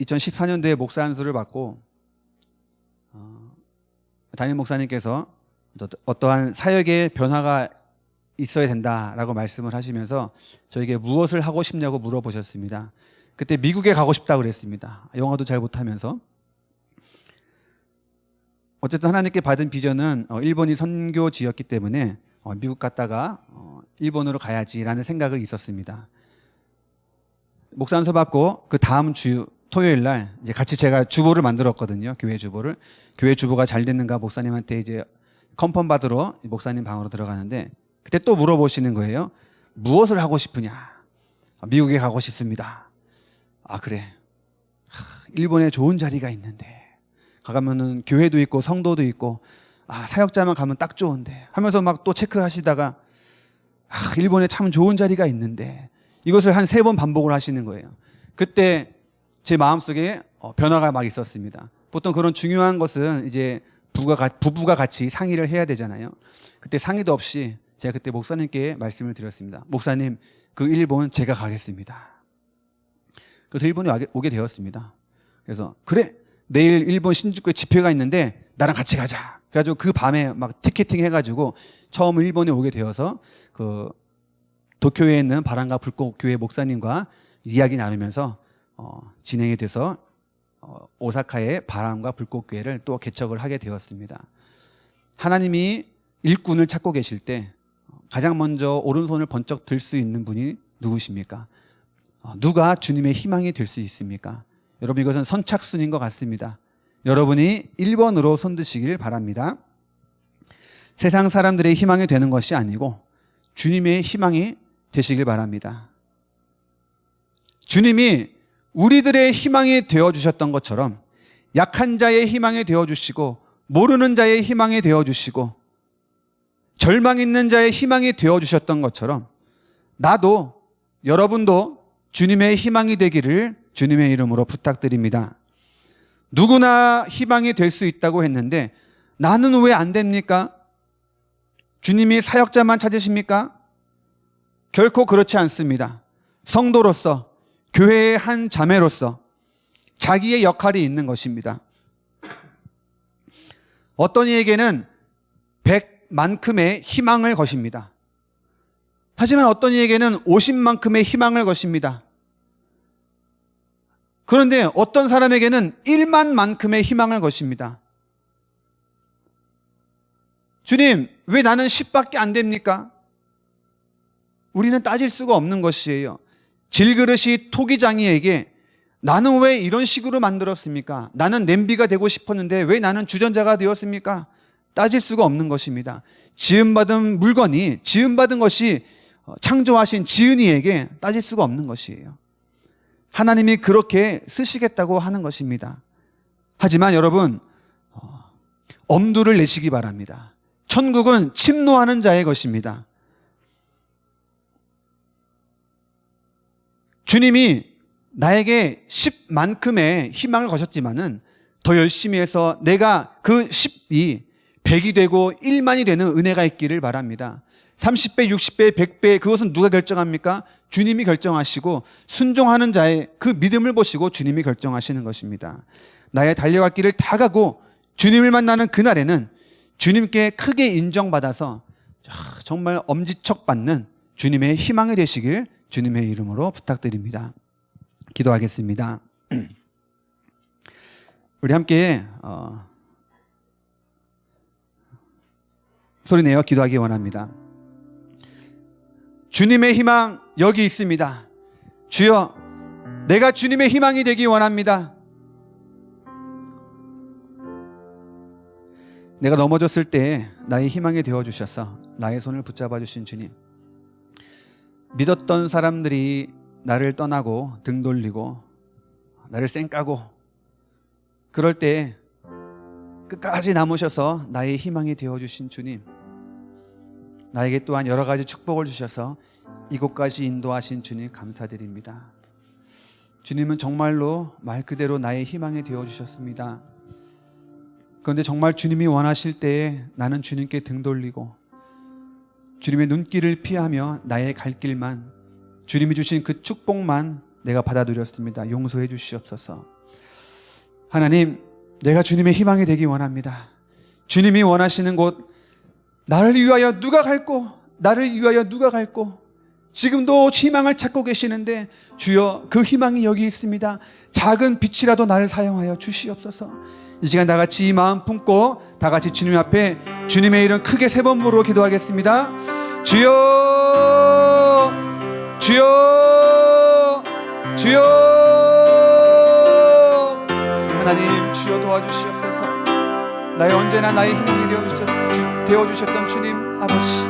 Speaker 1: 2014년도에 목사 안수를 받고 담임 목사님께서 어떠한 사역의 변화가 있어야 된다라고 말씀을 하시면서 저에게 무엇을 하고 싶냐고 물어보셨습니다. 그때 미국에 가고 싶다고 그랬습니다. 영어도 잘 못하면서. 어쨌든 하나님께 받은 비전은 일본이 선교지였기 때문에 미국 갔다가 일본으로 가야지라는 생각이 있었습니다. 목사 안수 받고 그 다음 주 토요일 날 이제 같이 제가 주보를 만들었거든요. 교회 주보를. 교회 주보가 잘 됐는가 목사님한테 이제 컨펌 받으러 목사님 방으로 들어가는데, 그때 또 물어보시는 거예요. 무엇을 하고 싶으냐? 미국에 가고 싶습니다. 그래. 일본에 좋은 자리가 있는데 가면은 교회도 있고 성도도 있고 사역자만 가면 딱 좋은데 하면서 막 또 체크하시다가 일본에 참 좋은 자리가 있는데, 이것을 한 3번 반복을 하시는 거예요. 그때 제 마음속에 변화가 막 있었습니다. 보통 그런 중요한 것은 이제 부부가 같이 상의를 해야 되잖아요. 그때 상의도 없이 제가 그때 목사님께 말씀을 드렸습니다. 목사님, 그 일본 제가 가겠습니다. 그래서 일본에 오게 되었습니다. 그래서 그래, 내일 일본 신주쿠에 집회가 있는데 나랑 같이 가자. 그래가지고 그 밤에 막 티켓팅 해가지고 처음 일본에 오게 되어서 그 도쿄에 있는 바람과 불꽃 교회 목사님과 이야기 나누면서 진행이 돼서 오사카의 바람과 불꽃 교회를 또 개척을 하게 되었습니다. 하나님이 일꾼을 찾고 계실 때 가장 먼저 오른손을 번쩍 들 수 있는 분이 누구십니까? 누가 주님의 희망이 될 수 있습니까? 여러분, 이것은 선착순인 것 같습니다. 여러분이 1번으로 손드시길 바랍니다. 세상 사람들의 희망이 되는 것이 아니고 주님의 희망이 되시길 바랍니다. 주님이 우리들의 희망이 되어주셨던 것처럼 약한 자의 희망이 되어주시고 모르는 자의 희망이 되어주시고 절망 있는 자의 희망이 되어주셨던 것처럼 나도, 여러분도 주님의 희망이 되기를 주님의 이름으로 부탁드립니다. 누구나 희망이 될 수 있다고 했는데 나는 왜 안 됩니까? 주님이 사역자만 찾으십니까? 결코 그렇지 않습니다. 성도로서, 교회의 한 자매로서 자기의 역할이 있는 것입니다. 어떤 이에게는 100만큼의 희망을 것입니다. 하지만 어떤 이에게는 50만큼의 희망을 것입니다. 그런데 어떤 사람에게는 1만만큼의 희망을 것입니다. 주님, 왜 나는 10밖에 안 됩니까? 우리는 따질 수가 없는 것이에요. 질그릇이 토기장이에게 나는 왜 이런 식으로 만들었습니까? 나는 냄비가 되고 싶었는데 왜 나는 주전자가 되었습니까? 따질 수가 없는 것입니다. 지음받은 물건이, 지음받은 것이 창조하신 지은이에게 따질 수가 없는 것이에요. 하나님이 그렇게 쓰시겠다고 하는 것입니다. 하지만 여러분, 엄두를 내시기 바랍니다. 천국은 침노하는 자의 것입니다. 주님이 나에게 10만큼의 희망을 거셨지만은 더 열심히 해서 내가 그 10이 100이 되고 1만이 되는 은혜가 있기를 바랍니다. 30배, 60배, 100배, 그것은 누가 결정합니까? 주님이 결정하시고 순종하는 자의 그 믿음을 보시고 주님이 결정하시는 것입니다. 나의 달려갈 길을 다 가고 주님을 만나는 그날에는 주님께 크게 인정받아서 정말 엄지척 받는 주님의 희망이 되시길 주님의 이름으로 부탁드립니다. 기도하겠습니다. 우리 함께 소리내어 기도하기 원합니다. 주님의 희망 여기 있습니다. 주여, 내가 주님의 희망이 되기 원합니다. 내가 넘어졌을 때 나의 희망이 되어주셔서 나의 손을 붙잡아 주신 주님, 믿었던 사람들이 나를 떠나고 등 돌리고 나를 쌩까고 그럴 때 끝까지 남으셔서 나의 희망이 되어주신 주님, 나에게 또한 여러 가지 축복을 주셔서 이곳까지 인도하신 주님 감사드립니다. 주님은 정말로 말 그대로 나의 희망이 되어주셨습니다. 그런데 정말 주님이 원하실 때에 나는 주님께 등 돌리고 주님의 눈길을 피하며 나의 갈 길만, 주님이 주신 그 축복만 내가 받아들였습니다. 용서해 주시옵소서. 하나님, 내가 주님의 희망이 되기 원합니다. 주님이 원하시는 곳, 나를 위하여 누가 갈고, 나를 위하여 누가 갈고, 지금도 희망을 찾고 계시는데 주여, 그 희망이 여기 있습니다. 작은 빛이라도 나를 사용하여 주시옵소서. 이 시간 다 같이 이 마음 품고 다 같이 주님 앞에 주님의 이름 크게 3번 부르고 기도하겠습니다. 주여, 주여, 주여. 하나님, 주여 도와주시옵소서. 나의 언제나 나의 희망이 되어주셨던 주님 아버지,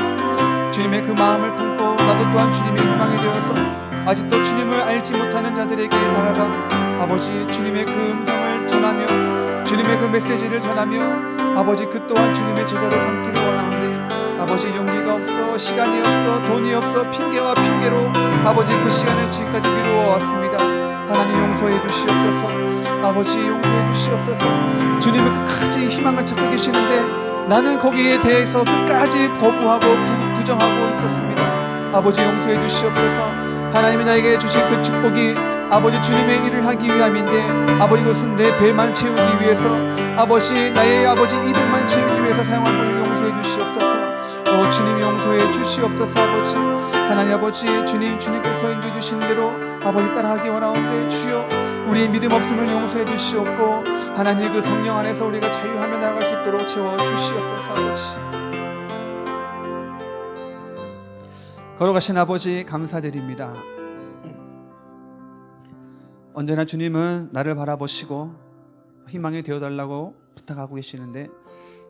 Speaker 1: 주님의 그 마음을 품고 나도 또한 주님의 희망이 되어서 아직도 주님을 알지 못하는 자들에게 다가가 아버지 주님의 그 음성을 전하며 주님의 그 메시지를 전하며 아버지 그 또한 주님의 제자로 삼기를 원하는데 아버지 용기가 없어, 시간이 없어, 돈이 없어, 핑계와 핑계로 아버지 그 시간을 지금까지 미루어 왔습니다. 하나님 용서해 주시옵소서. 아버지 용서해 주시옵소서. 주님은 끝까지 희망을 찾고 계시는데 나는 거기에 대해서 끝까지 거부하고 부정하고 있었습니다. 아버지 용서해 주시옵소서. 하나님이 나에게 주신 그 축복이 아버지 주님의 일을 하기 위함인데 아버지 이것은 내 배만 채우기 위해서 아버지 나의 아버지 이름만 채우기 위해서 사용한 것을 용서해 주시옵소서. 주님 용서해 주시옵소서. 아버지 하나님 아버지 주님께서 인도해 주신 대로 아버지 따라하기 원하오는데 주여 우리의 믿음 없음을 용서해 주시옵고 하나님 그 성령 안에서 우리가 자유하며 나아갈 수 있도록 채워 주시옵소서. 아버지 걸어가신 아버지 감사드립니다. 언제나 주님은 나를 바라보시고 희망이 되어달라고 부탁하고 계시는데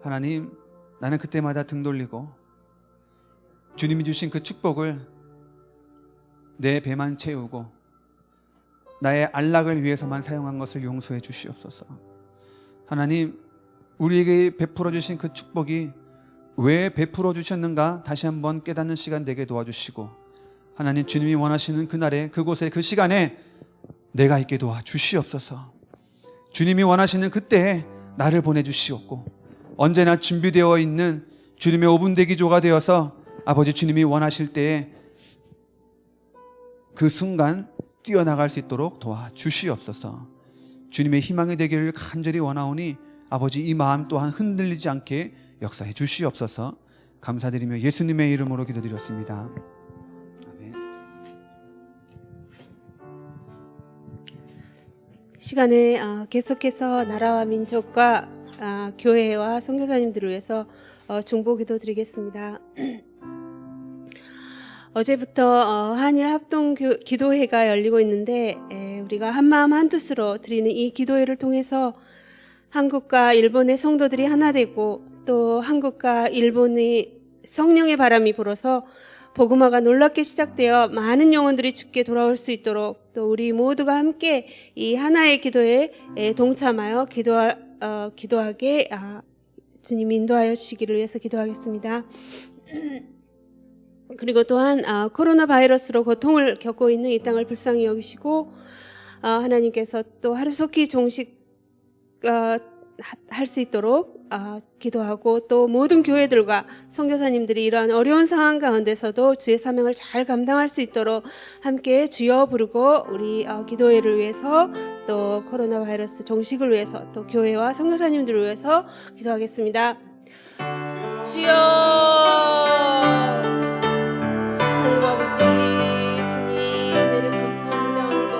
Speaker 1: 하나님 나는 그때마다 등 돌리고 주님이 주신 그 축복을 내 배만 채우고 나의 안락을 위해서만 사용한 것을 용서해 주시옵소서. 하나님 우리에게 베풀어 주신 그 축복이 왜 베풀어 주셨는가 다시 한번 깨닫는 시간 되게 도와주시고 하나님 주님이 원하시는 그날에 그곳에 그 시간에 내가 있게 도와주시옵소서. 주님이 원하시는 그때에 나를 보내주시옵고 언제나 준비되어 있는 주님의 5분 대기조가 되어서 아버지 주님이 원하실 때에 그 순간 뛰어나갈 수 있도록 도와주시옵소서. 주님의 희망이 되기를 간절히 원하오니 아버지 이 마음 또한 흔들리지 않게 역사해 주시옵소서. 감사드리며 예수님의 이름으로 기도드렸습니다. 아멘.
Speaker 3: 시간에 계속해서 나라와 민족과 교회와 선교사님들을 위해서 중보기도 드리겠습니다. 어제부터 한일 합동 기도회가 열리고 있는데 우리가 한마음 한뜻으로 드리는 이 기도회를 통해서 한국과 일본의 성도들이 하나 되고 또 한국과 일본의 성령의 바람이 불어서 복음화가 놀랍게 시작되어 많은 영혼들이 주께 돌아올 수 있도록 또 우리 모두가 함께 이 하나의 기도에 동참하여 기도하게 주님 인도하여 주시기를 위해서 기도하겠습니다. 그리고 또한 코로나 바이러스로 고통을 겪고 있는 이 땅을 불쌍히 여기시고 하나님께서 또 하루속히 종식 할 수 있도록 기도하고 또 모든 교회들과 선교사님들이 이러한 어려운 상황 가운데서도 주의 사명을 잘 감당할 수 있도록 함께 주여 부르고 우리 기도회를 위해서 또 코로나 바이러스 종식을 위해서 또 교회와 선교사님들을 위해서 기도하겠습니다. 주여 하나님 아버지 주님 은혜를 감사합니다. 오늘도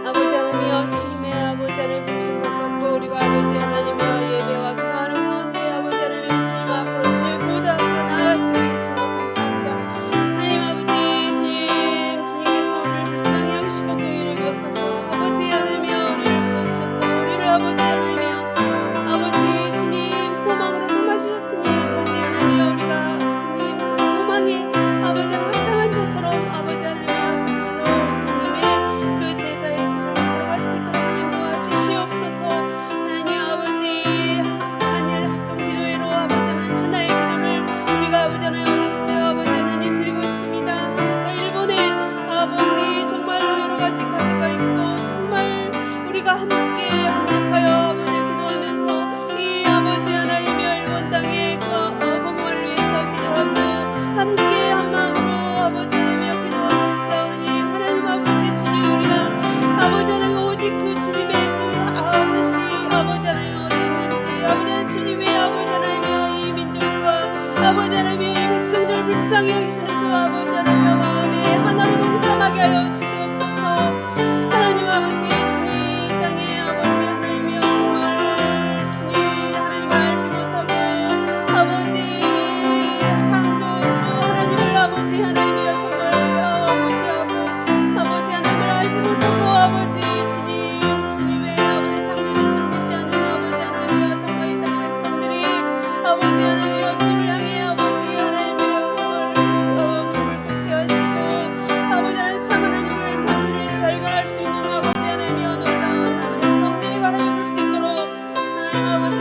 Speaker 3: 아버지 하나님이여 주님의 아버지 하나님 부르심 붙잡고 우리가 아버지 하나님이여 예배와 기도하는 가운데 아버지 하나님 주님 앞으로 주의 보좌 앞으로 나아갈 수 있음을 감사합니다. 하나님 아버지 주님께서 우리를 불쌍히 여기시고 그 일을 위하소서 아버지 하나님이여 우리를 부르셔서 우리를 아버지 하나님이여 아버지 주님 소망으로 삼아주셨으니 아버지 하나님이여 우리가 주님 그 소망에 아버지 합당한 자처럼 아버지 하나님이여 정말로 주님의 그 제자의 길을 걸어갈 수 있도록 하나님 도와주시옵소서. 하나님 아버지 한일 합동 기도회로 아버지 하나님 하나의 기도를 우리가 아버지 하나님 어저께 아버지 하나님 드리고 있습니다. 한국과 일본에 아버지 정말로 여러 가지 가지가 있고 정말 우리가 함께 합력하여 아버지 기도하면서 이 아버지 하나님이여 일본 땅의 그 복음을 위해서 기도하고 함께 한 마음으로 아버지 하나님이여 기도하고 있사오니 하나님 아버지 주님 우리가 아버지 하나님 오직 그 주님의 그 뜻이 아버지 하나님 어디 있는지 아버지 하나님 주님의 아버지 하나님이여 이 민족과 아버지 하나님이여 이 백성들을 불쌍히 여기시는 그 아버지 하나님의 마음에 하나로 동참하게 하여 주시옵소서. 하나님 아버지 주님 이 땅에 아버지 하나님이여 정말 주님 하나님을 알지 못하고 아버지 창조주 하나님을 아버지 하나님이여 정말 무시하고 아버지 하나님을 알지 못하고 아버지 주님의 아버지 창조주를 무시하는 아버지 하나님이여 정말 이 땅의 백성들이 아버지 하나님이여 주를 향해 아버지 하나님이여 정말 문을 닫게 하시고 아버지 하나님 참 하나님을 참 길을 발견할 수 있는 아버지 하나님이여 놀라운 아버지 성령의 바람이 불 수 있도록 하나님 아버지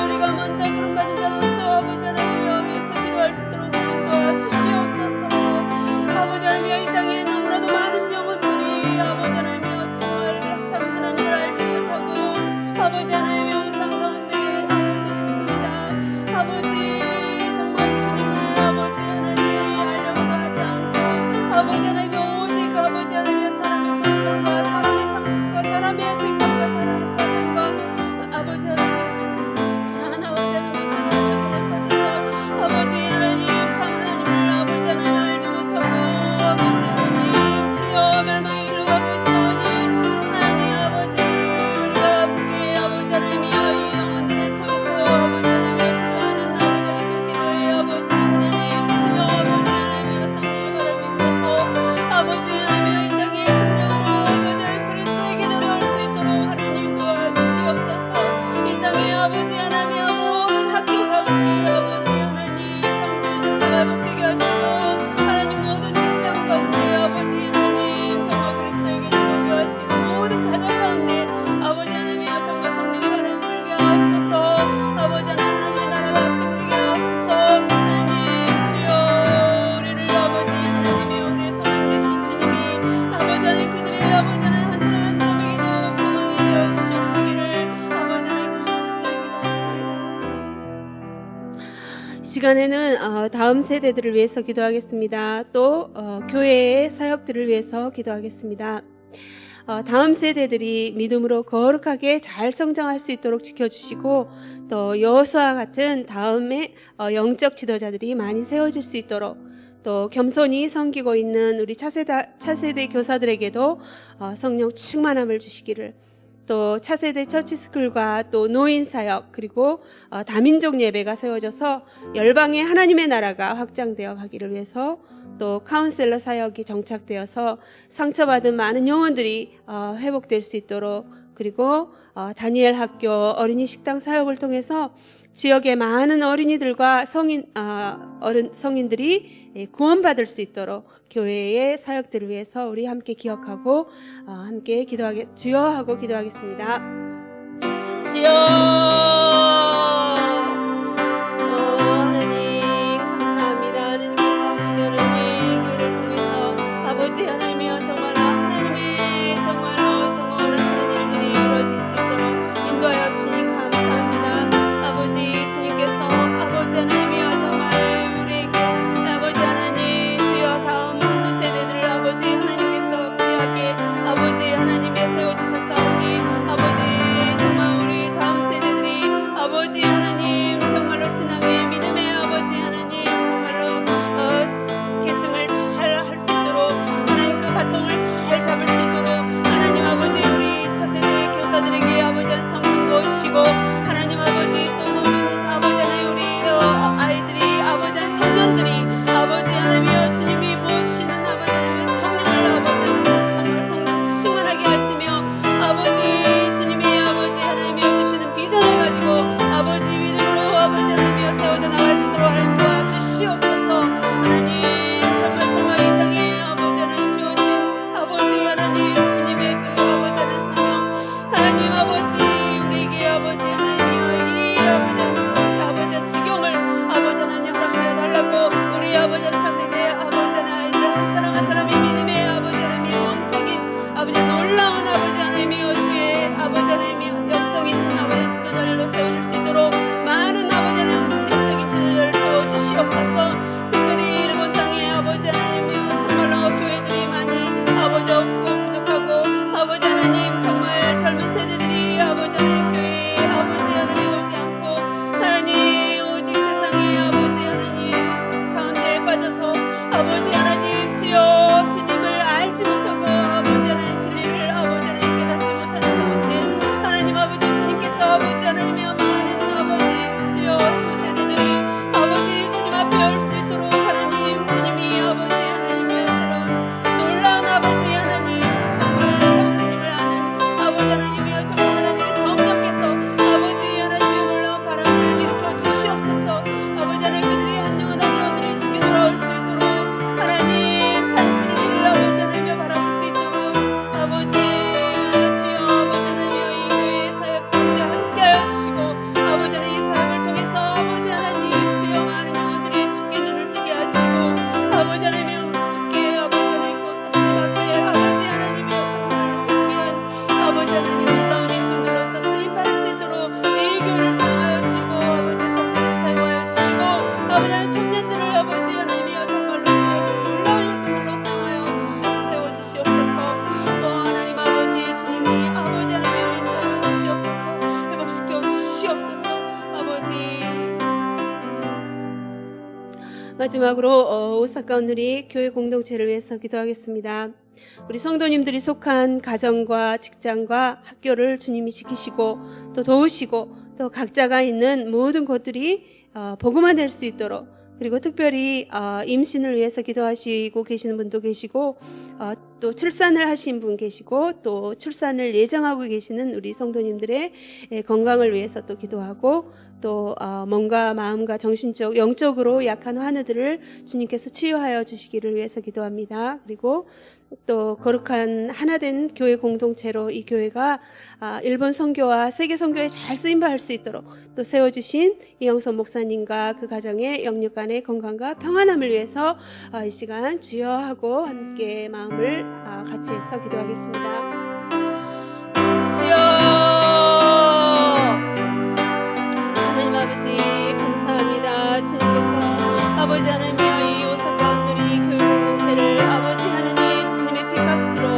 Speaker 3: 우리가 먼저 부름받은 자로서 아버지 하나님이여 위해서 기도할 수 있도록 도와주시옵소서. 아버지 하나님이여 이 땅에 너무나도 많은 영혼들이 아버지 하나님이여 정말 참 하나님을 알지 못하고 아버지 하나님의 우상 가운데 아버지 있습니다. 아버지 정말 주님을 아버지 하나님 알려고도 하지 않고 아버지 하나님 오직 아버지 하나님의 사람의 성격과 사람의 상식과 사람의 생각과 사람의 사상과 아버지 하나님 그러한 아버지 하나님 우상에 빠져서 아버지 하나님 참 하나님을 아버지 하나님 알지 못하고 아버지 하나님 주여 멸망의 길로 가고 있사오니 하나님 아버지 우리가 함께 아버지 하나님이여 이 영혼들을 품고 아버지 하나님이여 기도하는 아버지 하나님 그 기도에 아버지 하나님 주여 아버지 하나님이여 성령의 바람이 불어서 아버지 하나님이여 이 땅에 진정으로 아버지 하나님 그리스도에게 내려올 수 있도록 하나님 도와주시옵소서. 이 땅에 아버지 하나님이여 모든 학교 가운데 아버지 하나님 창조주사 회복되게 하시고 하나님 모든 직장 가운데 아버지 하나님 정말 그리스도에게 들어오게 하시고 모든 가정 가운데 아버지 하나님이여 정말 성령의 바람을 불게 하옵소서. 아버지 하나님의 나라가 합증되게 하옵소서. 하나님 주여 우리를 아버지 하나님이여 우리의 소망 되신 주님이 아버지 하나님 그들의 아버지 하나님 한 사람 한 사람에게도 소망이 되어 주시옵시기를 아버지 하나님 간절히 기도합니다. 시간에는 다음 세대들을 위해서 기도하겠습니다. 또 교회의 사역들을 위해서 기도하겠습니다. 다음 세대들이 믿음으로 거룩하게 잘 성장할 수 있도록 지켜주시고 또 여호수아와 같은 다음에 영적 지도자들이 많이 세워질 수 있도록 또 겸손히 섬기고 있는 우리 차세대 교사들에게도 성령 충만함을 주시기를 또 차세대 처치스쿨과 또 노인 사역 그리고 다민족 예배가 세워져서 열방의 하나님의 나라가 확장되어 가기를 위해서 또 카운셀러 사역이 정착되어서 상처받은 많은 영혼들이 회복될 수 있도록 그리고 다니엘 학교 어린이 식당 사역을 통해서 지역의 많은 어린이들과 성인들이 구원받을 수 있도록 교회의 사역들을 위해서 우리 함께 기억하고 함께 주여 하고 기도하겠습니다. 주여, 하나님 감사합니다. 하나님께서 아버지 하나님 교회를 통해서 아버지 하나님이여 정말로 하나님의 정말로 정말 원하시는 일들이 이루어질 수 있도록 인도하여 주시니 감사합니다. 아버지 주님께서 아버지 하나님이여 정말 우리에게 아버지 하나님 주여 다음 세대들을 아버지 하나님께서 귀하게 아버지 하나님의 세워주셨사오니 아버지 정말 우리 다음 세대들이 아버지 하나님 정말로 신앙의 믿음의 아버지 하나님 정말로 계승을 잘 할 수 있도록 하나님 그 바통을 잘 잡을 수 있도록 하나님 아버지 우리 차세대 교사들에게 아버지 한 성령 부어주시고 하나님 아버지 또 노는 아버지 하나님 우리 아이들이 아버지 한 청년들이 아버지 하나님이여 주님이 부어주시는 아버지 하나님의 성령을 아버지 하나님 정말 성령 충만하게 하시며 아버지 주님이 아버지 하나님이여 주시는 비전을 가지고 아버지 믿음으로 아버지 하나님이여 세워져 나갈 수 있도록 하나님 도와주시옵소서. 하나님 정말 이 땅에 아버지 하나님 주신 아버지 하나님 주님의 그 아버지 하나님 사명 하나님 아버지 우리에게 아버지 하나님이여 이 아버지 지경을 아버지 하나님 허락하여 달라고 우리 아버지 하나님 차세대 아버지 하나님 아이들 한 사람이 믿음의 아버지 하나님이여 영적인 아버지 놀라운 아버지 하나님이여 주의 아버지 하나님이여 역성 있는 아버지 지도자들로 세워질 수 있도록 많은 아버지 하나님 영적인 지도자를 세워주시옵소서. 특별히 일본 땅에 아버지 하나님이여 정말로 교회들이 많이 아버지 없고 부족하고 아버지 하나님 정말 젊은 세대들이 아버지 하나님 교회에 아버지 하나님 오지 않고 하나님 오직 세상에 아버지 하나님 가운데 빠져서 아버지 하나님 주여 주님을 알지 못하고 아버지 하나님 진리를 아버지 하나님 깨닫지 못하는 가운데 하나님 아버지 주님께서 아버지 하나님이여 많은 아버지 주여 그 세대들이 아버지 주님 앞에 올 수 있도록 하나님 주님이 아버지 하나님이여 새로운 놀라운 아버지 하나님 정말 하나님을 아는 아버지 하나님이여 정말 하나님의 성령께서 아버지 하나님이여 놀라운 바람을 일으켜 주시옵소서. 아버지 하나님 그들이 한 영혼 한 영혼들이 주께 돌아올 수 있도록 하나님 잔치를 아버지 하나님이여 바라볼 수 있도록 아버지 주여 아버지 하나님이여 이 교회의 사역 가운데 함께하여 주시고 아버지 하나님 이 사역을 통해서 아버지 하나님 주여 많은 영혼들이 주께 눈을 뜨게 하시고 아버지 하나님이여 주께 아버지 하나님 곧 주님 앞에 아버지 하나님이여 정말로 귀한 아버지 하나님 놀라운 인분들로서 쓰임받을 수 있도록 이 교회를 사용하여 주시고 아버지 전세를 사용하여 주시고 아버지 하나님 청년들을 아버지 하나님이여 정말로 주여 놀라운 인분들로 사용하여 세워주시옵소서. 하나님 아버지 주님이 아버지 하나님이여 인도하여 주시옵소서. 회복시켜 주시옵소서. 아버지 마지막으로 오사카 오늘이 교회 공동체를 위해서 기도하겠습니다. 우리 성도님들이 속한 가정과 직장과 학교를 주님이 지키시고 또 도우시고 또 각자가 있는 모든 곳들이 복음화될 수 있도록 그리고 특별히 임신을 위해서 기도하시고 계시는 분도 계시고 또 출산을 하신 분 계시고 또 출산을 예정하고 계시는 우리 성도님들의 건강을 위해서 또 기도하고 또 몸과 마음과 정신적 영적으로 약한 환우들을 주님께서 치유하여 주시기를 위해서 기도합니다. 그리고 또 거룩한 하나된 교회 공동체로 이 교회가 일본 선교와 세계 선교에 잘 쓰임받을 수 있도록 또 세워주신 이영선 목사님과 그 가정의 영육간의 건강과 평안함을 위해서 이 시간 주여 하고 함께 마음을 같이 해서 기도하겠습니다. 주여 하나님 아버지 감사합니다. 주님께서 아버지 하나님이여 이 오사카 온누리 교회 공동체를 아버지 하나님 주님의 피값으로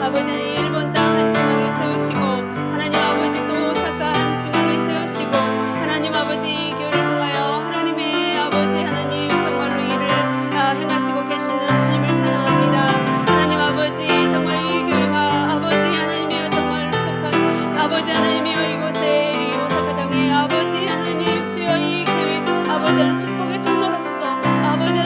Speaker 3: 아버지 하나님 일본 땅 한중앙에 세우시고 하나님 아버지 또 오사카 한중앙에 세우시고 하나님 아버지 교회를 통하여 하나님의 아버지 하나님 정말로 일을 행하시고 계시는 주님을 찬양합니다. 하나님 아버지 정말 이 교회가 아버지 하나님이여 정말 속한 아버지 하나님이여 이곳에 이 오사카 땅에 아버지 하나님 주여 이 교회 아버지 하나님 축복의 통로로서 아버지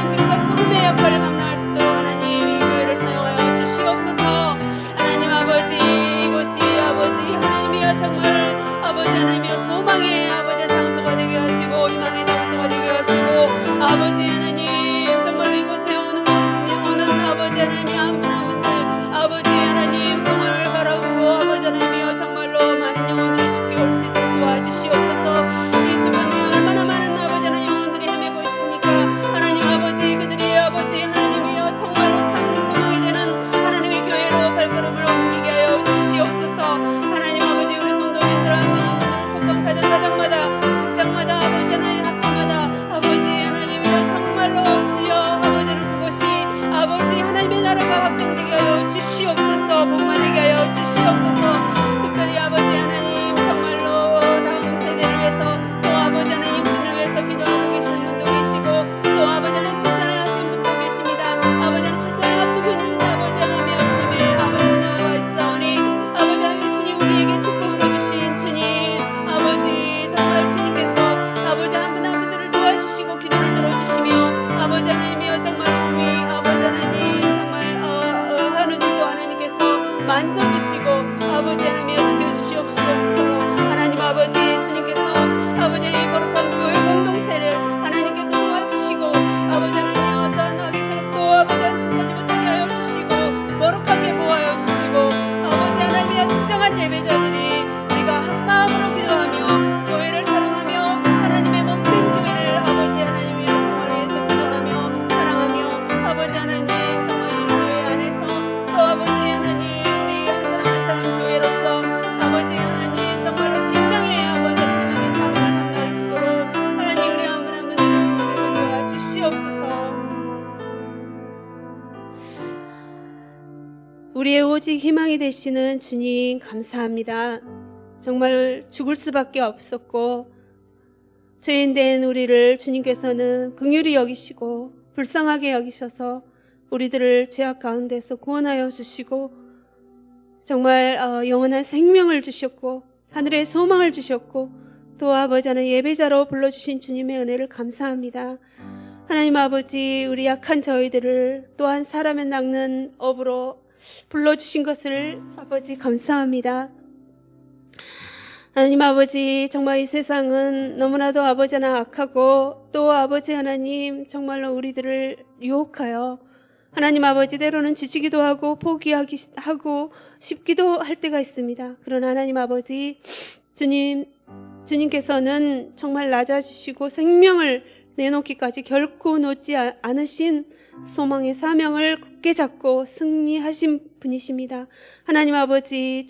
Speaker 3: 우리의 오직 희망이 되시는 주님 감사합니다. 정말 죽을 수밖에 없었고 죄인된 우리를 주님께서는 긍휼히 여기시고 불쌍하게 여기셔서 우리들을 죄악 가운데서 구원하여 주시고 정말 영원한 생명을 주셨고 하늘의 소망을 주셨고 또 아버지 하나님 예배자로 불러주신 주님의 은혜를 감사합니다. 하나님 아버지 우리 약한 저희들을 또한 사람의 낚는 업으로 불러주신 것을 아버지 감사합니다. 하나님 아버지 정말 이 세상은 너무나도 아버지 하나 악하고 또 아버지 하나님 정말로 우리들을 유혹하여 하나님 아버지 때로는 지치기도 하고 포기하고 싶기도 할 때가 있습니다. 그러나 하나님 아버지 주님께서는 정말 낮아지시고 생명을 내놓기까지 결코 놓지 않으신 소망의 사명을 굳게 잡고 승리하신 분이십니다. 하나님 아버지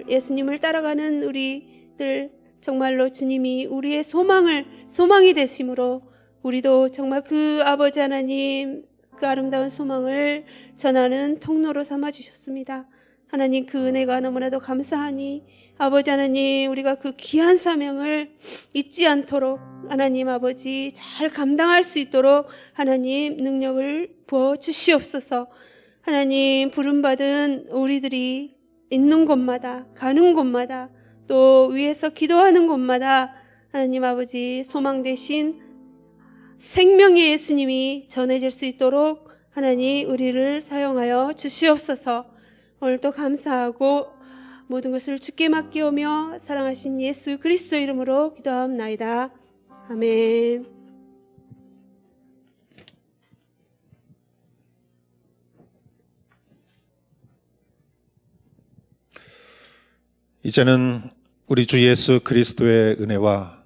Speaker 3: 예수님을 따라가는 우리들 정말로 주님이 우리의 소망이 되심으로 우리도 정말 그 아버지 하나님 그 아름다운 소망을 전하는 통로로 삼아주셨습니다. 하나님 그 은혜가 너무나도 감사하니 아버지 하나님 우리가 그 귀한 사명을 잊지 않도록 하나님 아버지 잘 감당할 수 있도록 하나님 능력을 부어주시옵소서. 하나님 부름받은 우리들이 있는 곳마다 가는 곳마다 또 위에서 기도하는 곳마다 하나님 아버지 소망 되신 생명의 예수님이 전해질 수 있도록 하나님 우리를 사용하여 주시옵소서. 오늘도 감사하고 모든 것을 주께 맡기오며 사랑하신 예수 그리스도 이름으로 기도하옵나이다. 아멘.
Speaker 4: 이제는 우리 주 예수 그리스도의 은혜와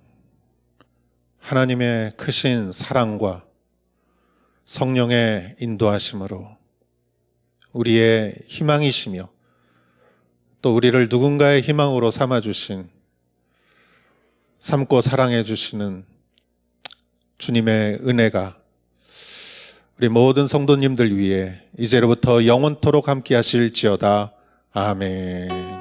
Speaker 4: 하나님의 크신 사랑과 성령의 인도하심으로 우리의 희망이시며 또 우리를 누군가의 희망으로 삼아주신 삼고 사랑해 주시는 주님의 은혜가 우리 모든 성도님들 위해 이제로부터 영원토록 함께 하실지어다. 아멘.